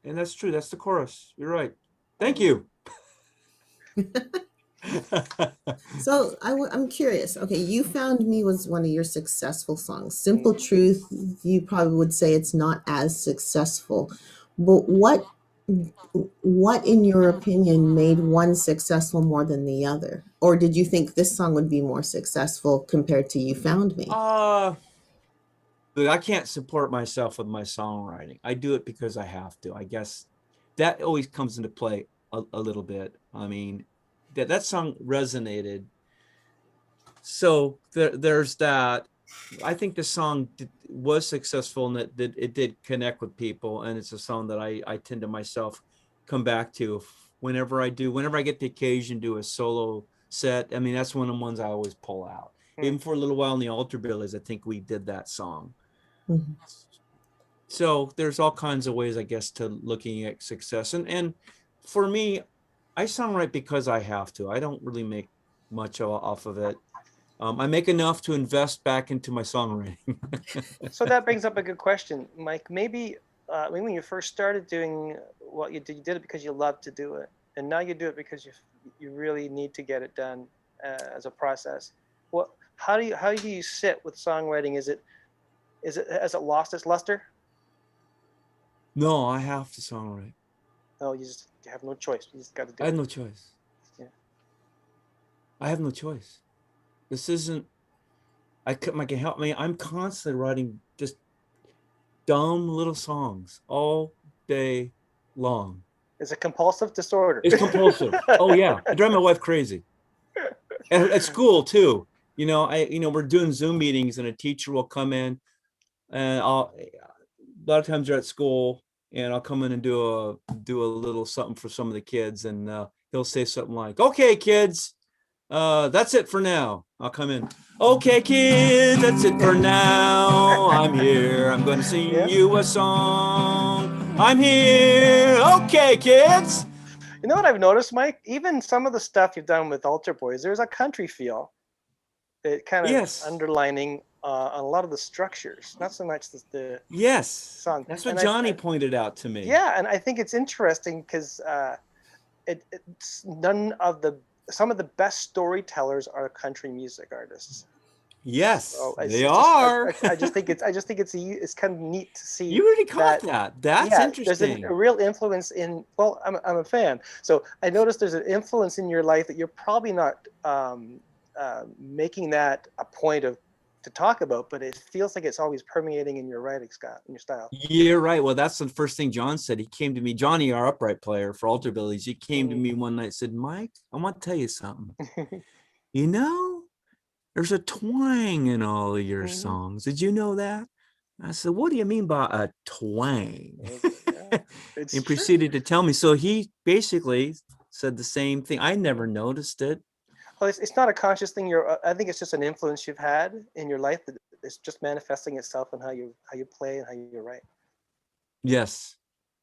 and that's true. That's the chorus. You're right. Thank you. So I'm curious. Okay, You Found Me was one of your successful songs. Simple Truth, you probably would say it's not as successful. But what in your opinion made one successful more than the other? Or did you think this song would be more successful compared to You Found Me? But I can't support myself with my songwriting. I do it because I have to. I guess that always comes into play a little bit. I mean, that song resonated. So there's that. I think the song was successful and that it did connect with people. And it's a song that I tend to myself come back to whenever I get the occasion to do a solo set. I mean, that's one of the ones I always pull out. Even for a little while in the Altar Billies, I think we did that song. Mhm. So there's all kinds of ways, I guess, to looking at success. And for me, I songwrite because I have to. I don't really make much off of it. I make enough to invest back into my songwriting. So that brings up a good question, Mike. Maybe when you first started doing what you did it because you love to do it, and now you do it because you really need to get it done as a process. What? How do you sit with songwriting? Has it lost its luster? No, I have to songwrite. No, you have no choice. You just got to do I have it. no choice. Yeah. I have no choice. This isn't, I can help me. I'm constantly writing just dumb little songs all day long. It's a compulsive disorder. It's compulsive. Oh yeah, I drive my wife crazy. At school too. We're doing Zoom meetings and a teacher will come in and a lot of times they're at school and I'll come in and do a little something for some of the kids and he'll say something like, "Okay, kids, that's it for now." I'll come in. "Okay, kids, that's it for now. I'm here. I'm going to sing Yeah. you a song. I'm here. Okay, kids." You know what I've noticed, Mike? Even some of the stuff you've done with Altar Boys, there's a country feel. It kind of Yes. underlining on a lot of the structures, not so much the Yes. song. That's what And Johnny pointed out to me. yeah, and I think it's interesting because it's some of the best storytellers are country music artists. Yes, So they are. I just think it's kind of neat to see You already caught that. that. That's Yeah, there's interesting. a real influence in. Well, I'm a fan, so I noticed there's an influence in your life that you're probably not making that a point of to talk about, but it feels like it's always permeating in your writing, Scott, in your style. You're right. Well, that's the first thing John said. He came to me, Johnny, our upright player for Altar Billies. He came to me one night and said, "Mike, I want to tell you something. You know, there's a twang in all of your songs. Did you know that?" I said, "What do you mean by a twang?" Yeah, it's And true. proceeded to tell me. So he basically said the same thing. I never noticed it. Well, it's not a conscious thing. I think it's just an influence you've had in your life that it's just manifesting itself in how you play and how you write. Yes.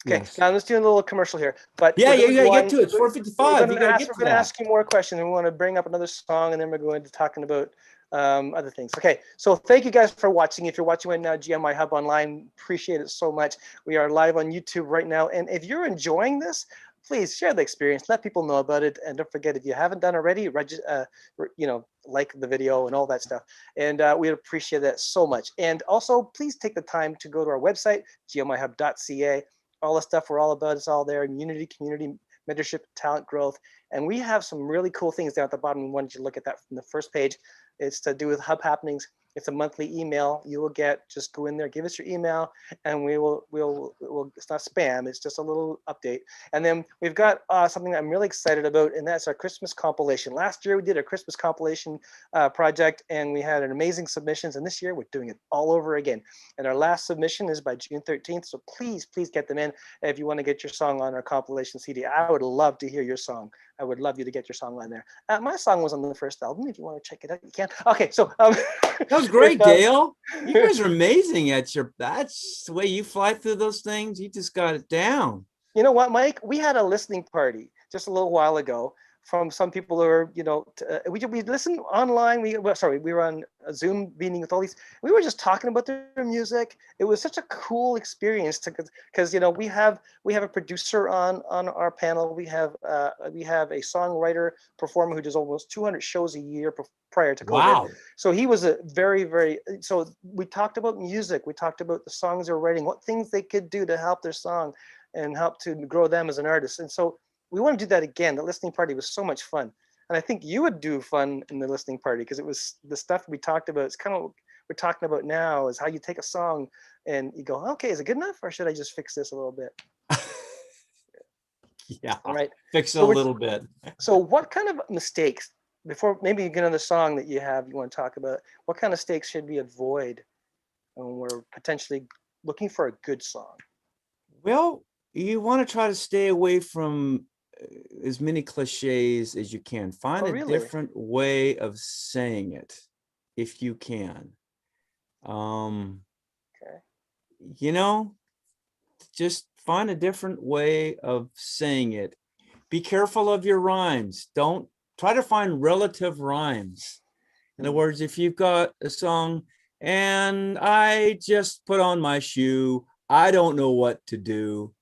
Okay, Yes. now let's do a little commercial here. But Yeah, we're you gonna gotta go get on. to it. It's 4:55. You gotta get We're to going to that. ask you more questions, and we want to bring up another song, and then we're going to talking about other things. Okay, so thank you guys for watching. If you're watching right now, GMIHub Online, appreciate it so much. We are live on YouTube right now, and if you're enjoying this, please share the experience. Let people know about it, and don't forget if you haven't done already, like the video and all that stuff. And we'd appreciate that so much. And also, please take the time to go to our website, gmihub.ca. All the stuff we're all about is all there. Unity, community, mentorship, talent growth. And we have some really cool things down at the bottom. We wanted you to look at that from the first page. It's to do with Hub Happenings. It's a monthly email you will get. Just go in there, give us your email, and we'll it's not spam, it's just a little update. And then we've got something that I'm really excited about, and that's our Christmas compilation. Last year we did a Christmas compilation project, and we had an amazing submissions, and this year we're doing it all over again. And our last submission is by June 13th, so please get them in if you want to get your song on our compilation CD. I would love to hear your song. I would love you to get your song on there. My song was on the first album. If you want to check it out, you can. Okay, so that was great, Dale. You guys are amazing that's the way you fly through those things. You just got it down. You know what, Mike? We had a listening party just a little while ago from some people who are, we listened online. We were on a Zoom meeting with all these. We were just talking about their music. It was such a cool experience because we have a producer on our panel. We have a songwriter performer who does almost 200 shows a year prior to COVID. Wow. So he was a very. So we talked about music. We talked about the songs they're writing, what things they could do to help their song and help to grow them as an artist. And so we want to do that again. The listening party was so much fun. And I think you would do fun in the listening party because it was the stuff we talked about. It's kind of, we're talking about now is how you take a song and you go, okay, is it good enough, or should I just fix this a little bit? Yeah, All right. fix it So a little bit. So what kind of mistakes, before maybe you get on the song that you want to talk about, what kind of mistakes should we avoid when we're potentially looking for a good song? Well, you want to try to stay away from as many cliches as you can. Find Oh, a really? different way of saying it if you can. Okay. You know, just find a different way of saying it. Be careful of your rhymes. Don't try to find relative rhymes. In other words, if you've got a song, and I just put on my shoe, I don't know what to do.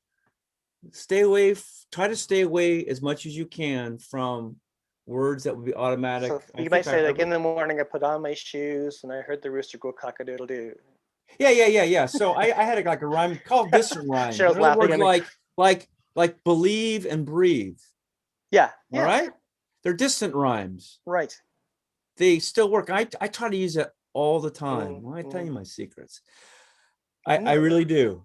Stay away, try to stay away as much as you can from words that would be automatic. So you might say, like, in the morning I put on my shoes and I heard the rooster go cock-a-doodle-doo. Yeah. So I had like a rhyme called distant rhymes. Cheryl's In other laughing words, at me. like believe and breathe. Yeah. All right. They're distant rhymes. Right. They still work. I try to use it all the time. Well, I tell you my secrets. I really do.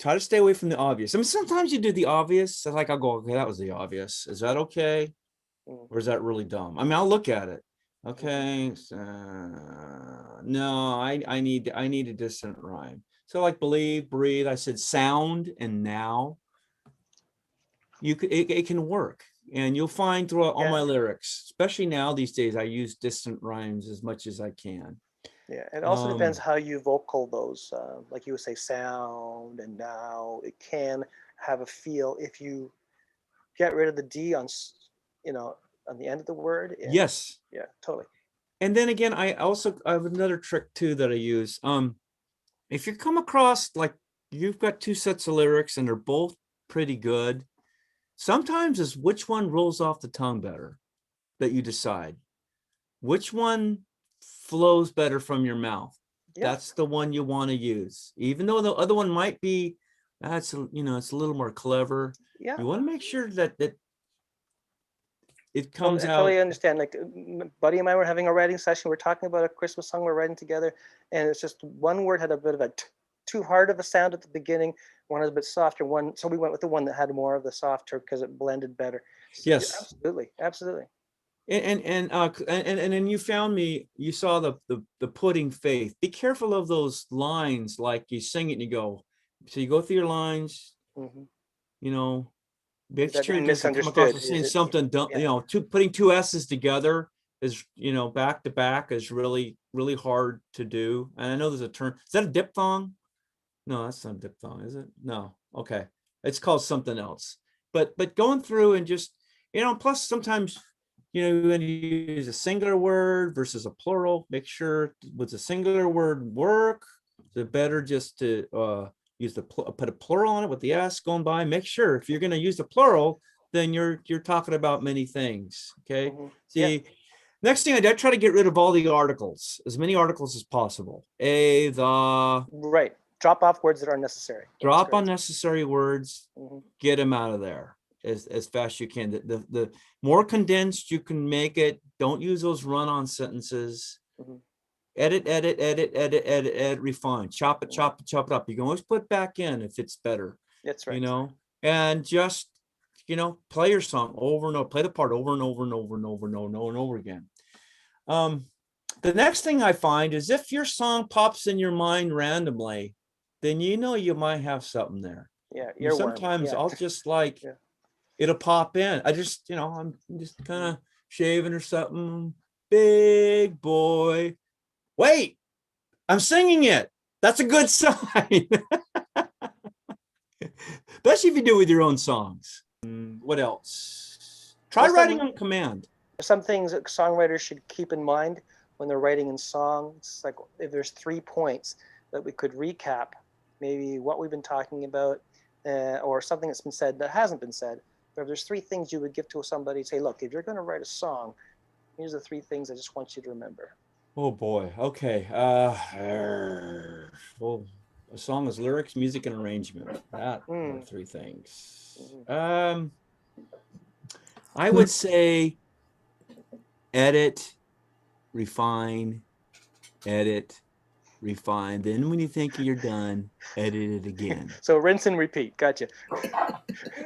Try to stay away from the obvious. I mean, sometimes you do the obvious. Like I'll go, okay, that was the obvious. Is that okay? Or is that really dumb? I mean, I'll look at it. Okay. No, I need a distant rhyme. So like believe, breathe. I said sound and now. You could it can work. And you'll find throughout all my lyrics, especially now these days, I use distant rhymes as much as I can. Yeah, it also depends how you vocal those. Like you would say sound and now. It can have a feel if you get rid of the D on, on the end of the word. Yes. Yeah, totally. And then again, I have another trick too that I use. If you come across like you've got two sets of lyrics and they're both pretty good, sometimes it's which one rolls off the tongue better that you decide. Which one flows better from your mouth? Yeah. That's the one you want to use. Even though the other one might be, it's a little more clever. Yeah. You want to make sure that it comes out. I totally understand. Like, buddy and I were having a writing session. We're talking about a Christmas song we're writing together, and it's just one word had a bit of a too hard of a sound at the beginning. One is a bit softer. So we went with the one that had more of the softer because it blended better. Yes, yeah, absolutely. And then you found me. You saw the putting faith. Be careful of those lines. Like you sing it and you go. So you go through your lines. Make sure you come across as saying something dumb. Putting two S's together is back to back is really hard to do. And I know there's a term. Is that a diphthong? No, that's not a diphthong, is it? No. Okay, it's called something else. But going through and just plus sometimes when you use a singular word versus a plural, make sure with a singular word work. Is it better just to put a plural on it with the S going by? Make sure if you're going to use the plural, then you're talking about many things. Okay. See, next thing I try to get rid of all the articles, as many articles as possible. Right. Drop off words that are unnecessary. Drop unnecessary words. Get them out of there as fast as you can. The more condensed you can make it. Don't use those run-on sentences. Edit, refine, chop it up. You can always put back in if it's better. That's right. And just play your song over and over, play the part over and over and over and over and over and over and over again. The next thing I find is if your song pops in your mind randomly, then you might have something there. Yeah, sometimes I'll just it'll pop in. I just I'm just kind of shaving or something. Big boy. Wait, I'm singing it. That's a good sign. Especially if you do it with your own songs. What else? Try writing on command. Some things that songwriters should keep in mind when they're writing in songs. Like if there's 3 points that we could recap, maybe what we've been talking about, or something that's been said that hasn't been said. But if there's 3 things you would give to somebody, say, look, if you're going to write a song, here's the 3 things I just want you to remember. Oh boy. Okay. Well, a song is lyrics, music, and arrangement. That are 3 things. I would say edit, refine, edit, refine. Then when you think you're done, edit it again. So rinse and repeat. Gotcha.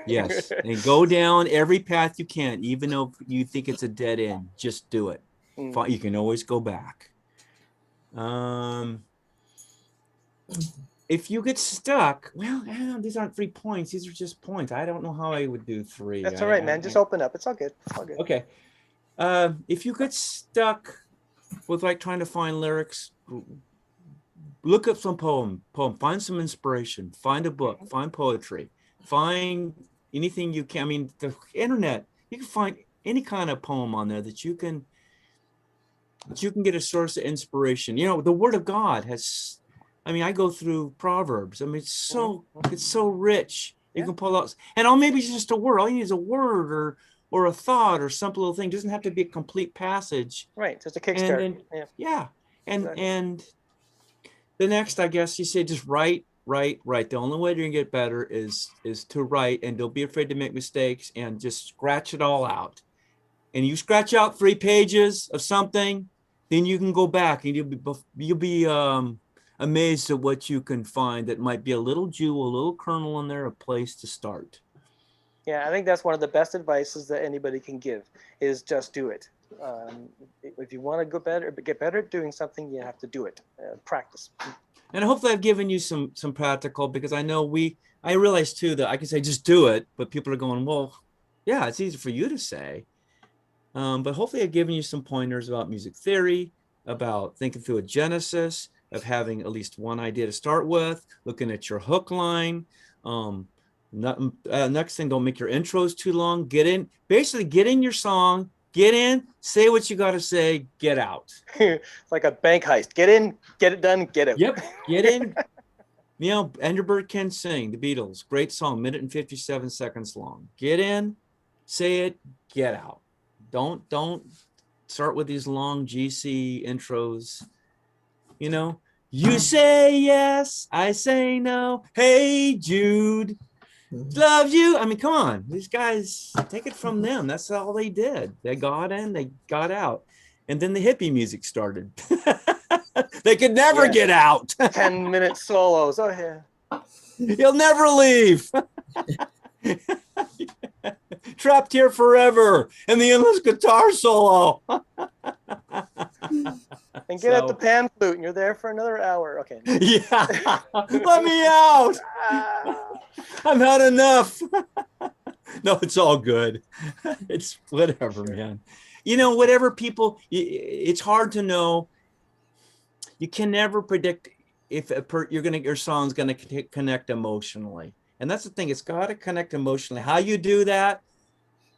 Yes. And go down every path you can, even though you think it's a dead end. Just do it. You can always go back. If you get stuck, well, these aren't 3 points. These are just points. I don't know how I would do 3. That's all right, man. Just open up. It's all good. It's all good. Okay. If you get stuck with like trying to find lyrics, look up some poem, find some inspiration, find a book, find poetry, find anything you can. I mean, the internet, you can find any kind of poem on there that you can get a source of inspiration. You know, the Word of God has, I mean, I go through Proverbs. I mean, it's so rich. You can pull out, and maybe it's just a word. All you need is a word or a thought or some little thing. It doesn't have to be a complete passage. Right, just a kickstart. And the next, I guess you say, just write. The only way you're gonna get better is to write, and don't be afraid to make mistakes and just scratch it all out. And you scratch out 3 pages of something, then you can go back and you'll be amazed at what you can find that might be a little jewel, a little kernel in there, a place to start. Yeah, I think that's one of the best advices that anybody can give is just do it. If you want to get better at doing something, you have to do it. Practice. And hopefully I've given you some practical, because I know I realize too that I can say just do it, but people are going, well, yeah, it's easy for you to say. But hopefully I've given you some pointers about music theory, about thinking through a genesis, of having at least one idea to start with, looking at your hook line. Next thing, don't make your intros too long. Get in your song, get in, say what you got to say, get out. It's like a bank heist. Get in, get it done, get out. Yep, get in. You know, Andrew Bird Can Sing, the Beatles, great song, 1:57 long. Get in, say it, get out. Don't start with these long GC intros. You know, you say yes, I say no. Hey, Jude, love you. I mean, come on, these guys, take it from them. That's all they did. They got in, they got out. And then the hippie music started. They could never get out. 10-minute solos. Oh, yeah. He'll never leave. Trapped here forever. And the endless guitar solo. And get out the pan flute, and you're there for another hour. Okay. Yeah. Let me out. I've had enough. No, it's all good. It's whatever, man. You know, whatever people, it's hard to know. You can never predict if your song's going to connect emotionally. And that's the thing. It's got to connect emotionally. How you do that,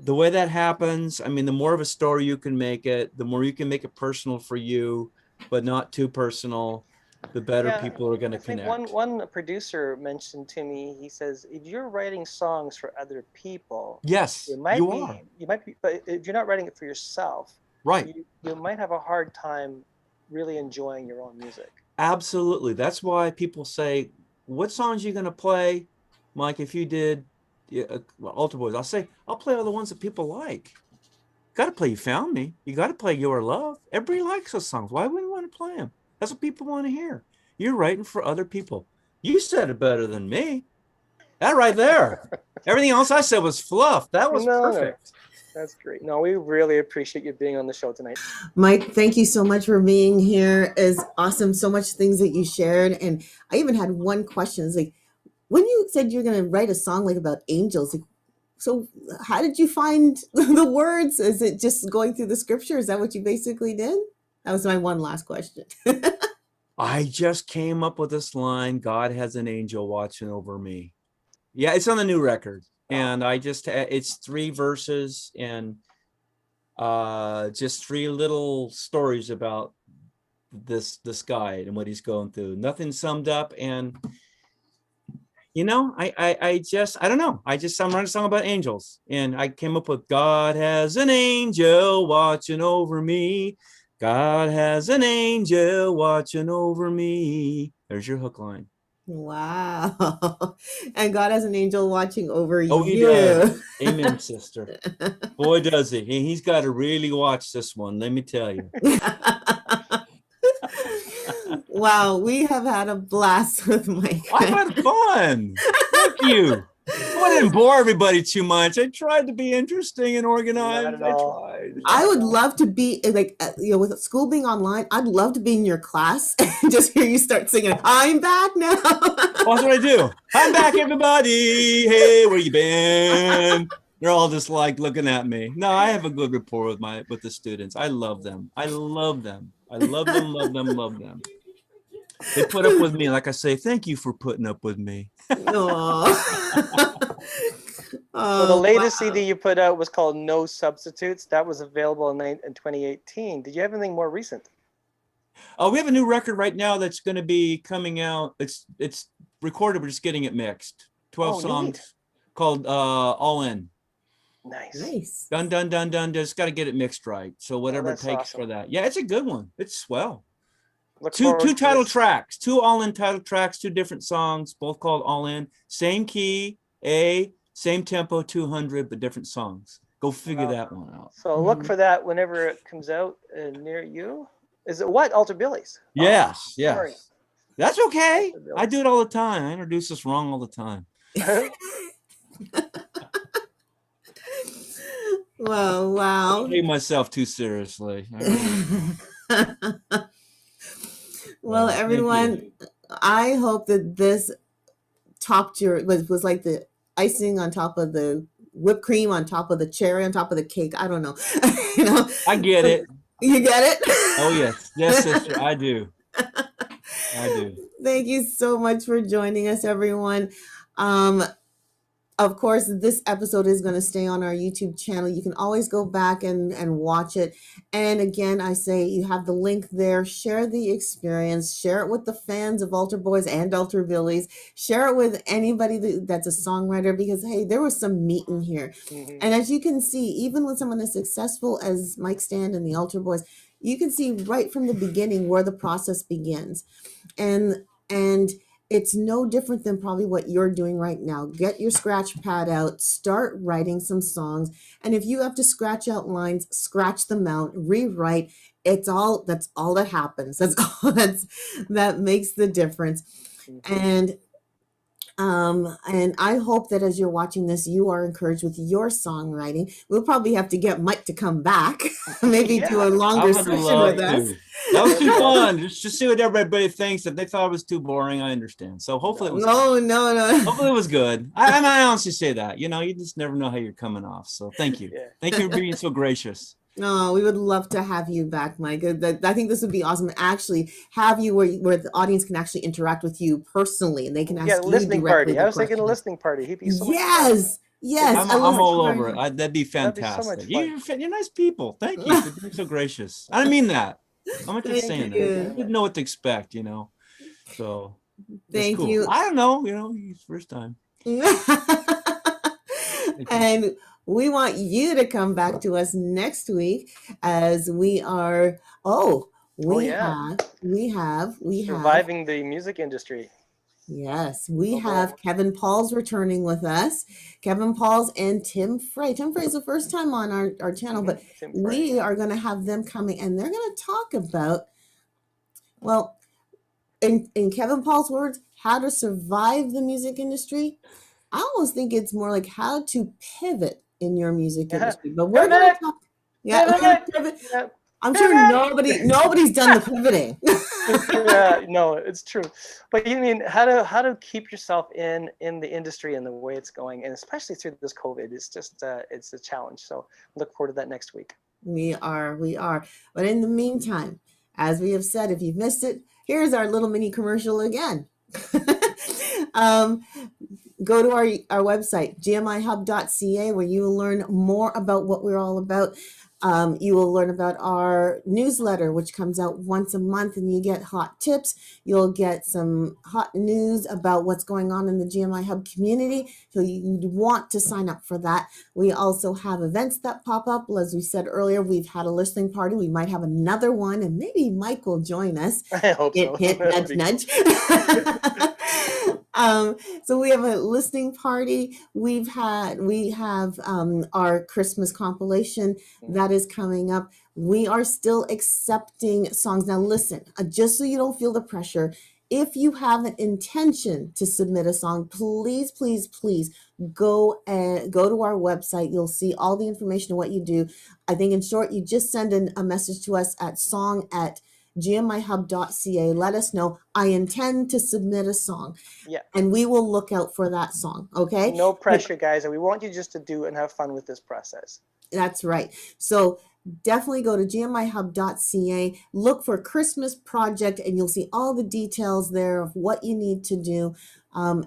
the way that happens, I mean, the more of a story you can make it, the more you can make it personal for you, but not too personal, the better people are going to connect. One producer mentioned to me, he says, if you're writing songs for other people, yes, you might be, but if you're not writing it for yourself, right, you might have a hard time really enjoying your own music. Absolutely. That's why people say, what songs are you going to play, Mike, if you did Altar Boys? I'll say, I'll play all the ones that people like. Got to play You Found Me. You got to play Your Love. Everybody likes those songs. Why wouldn't you want to play them? That's what people want to hear. You're writing for other people. You said it better than me. That right there. Everything else I said was fluff. That was perfect. No. That's great. No, we really appreciate you being on the show tonight. Mike, thank you so much for being here. It's awesome. So much things that you shared. And I even had one question. It's like, when you said you're going to write a song like about angels, like, so how did you find the words? Is it just going through the scripture? Is that what you basically did? That was my one last question. I just came up with this line, God has an angel watching over me. Yeah, it's on the new record. And it's 3 verses and just 3 little stories about this guy and what he's going through. Nothing summed up. And you know, I'm writing a song about angels, and I came up with God has an angel watching over me. God has an angel watching over me. There's your hook line. Wow. And God has an angel watching over you. Oh, he does. Amen, sister. Boy, does he. He's got to really watch this one, let me tell you. Wow, we have had a blast with Mike. I've had fun. Thank you. I didn't bore everybody too much. I tried to be interesting and organized. Not at all. tried. I would love to be like, with school being online, I'd love to be in your class and just hear you start singing, I'm back now. That's what I do. I'm back, everybody. Hey, where you been? They're all just like looking at me. No, I have a good rapport with the students. I love them. I love them. I love them, love them, love them. They put up with me. Like I say, thank you for putting up with me. So the latest CD you put out was called No Substitutes. That was available in 2018. Did you have anything more recent? Oh, we have a new record right now that's going to be coming out. It's recorded. We're just getting it mixed. 12 songs neat. called All In. Nice. Dun, dun, dun, dun. Just got to get it mixed right. So whatever it takes awesome. for that. Yeah, it's a good one. It's swell. Look Two forward to title this. tracks, 2 all-in title tracks, 2 different songs, both called All In. Same key, A, same tempo, 200, but different songs. Go figure that one out. So look for that whenever it comes out near you. Is it what? Alter Billies? Yes, yes. Sorry. That's okay. I do it all the time. I introduce this wrong all the time. Wow. I take myself too seriously. Well, everyone, I hope that this topped was like the icing on top of the whipped cream on top of the cherry on top of the cake. I don't know. I get it. You get it? Oh yes, sister, I do. I do. Thank you so much for joining us, everyone. Of course, this episode is going to stay on our YouTube channel. You can always go back and watch it. And again, I say you have the link there. Share the experience. Share it with the fans of Altar Boys and Altar Billies. Share it with anybody that's a songwriter because, hey, there was some meat in here. Mm-hmm. And as you can see, even with someone as successful as Mike Stand and the Altar Boys, you can see right from the beginning where the process begins. And it's no different than probably what you're doing right now. Get your scratch pad out, start writing some songs. And if you have to scratch out lines, scratch them out, rewrite. That's all that happens. That's all that makes the difference. Mm-hmm. And I hope that as you're watching this, you are encouraged with your songwriting. We'll probably have to get Mike to come back, maybe do a longer session with us. That was too fun. Just see what everybody thinks. If they thought it was too boring, I understand. So hopefully it was. No. Hopefully it was good. I honestly say that. You just never know how you're coming off. So thank you. Thank you for being so gracious. No, we would love to have you back, Mike. I think this would be awesome. Actually, have you where the audience can actually interact with you personally, and they can ask you listening directly. party. I was thinking a listening party. He'd be so much Yes. I'm all over it. That'd be fantastic. You're nice people. Thank you for being so gracious. I didn't mean that. I'm just saying that. I didn't know what to expect, So thank cool. you. I don't know. First time. And we want you to come back to us next week as we are. We have surviving the music industry. Yes, we have Kevin Pauls returning with us. Kevin Pauls and Tim Frey. Tim Frey is the first time on our channel, but we are going to have them coming and they're going to talk about, well, in Kevin Pauls' words, how to survive the music industry. I almost think it's more like how to pivot in your music industry. But we're going to talk. Pivot. I'm sure nobody's done the pivoting. No, it's true. But you mean how to keep yourself in the industry and the way it's going, and especially through this COVID, it's just it's a challenge. So look forward to that next week. We are. But in the meantime, as we have said, if you've missed it, here's our little mini commercial again. Go to our website, GMIHub.ca, where you will learn more about what we're all about. You will learn about our newsletter, which comes out once a month, and you get hot tips. You'll get some hot news about what's going on in the GMIHub community. So you'd want to sign up for that. We also have events that pop up. As we said earlier, we've had a listening party. We might have another one, and maybe Mike will join us. I hope so. Hint, nudge, nudge. So we have a listening party. We have our Christmas compilation that is coming up. We are still accepting songs. Now listen, just so you don't feel the pressure, if you have an intention to submit a song, please, please, please go to our website. You'll see all the information of what you do. I think in short, you just send a message to us at song@gmihub.ca. Let us know, I intend to submit a song. Yeah. And we will look out for that song. Okay. No pressure, guys. And we want you just to do and have fun with this process. That's right. So definitely go to gmihub.ca, look for Christmas project, and you'll see all the details there of what you need to do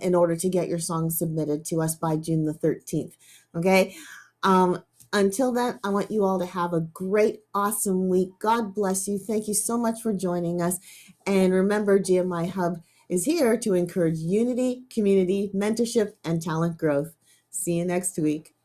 in order to get your song submitted to us by June the 13th. Okay. Until then, I want you all to have a great, awesome week. God bless you. Thank you so much for joining us. And remember, GMI Hub is here to encourage unity, community, mentorship, and talent growth. See you next week.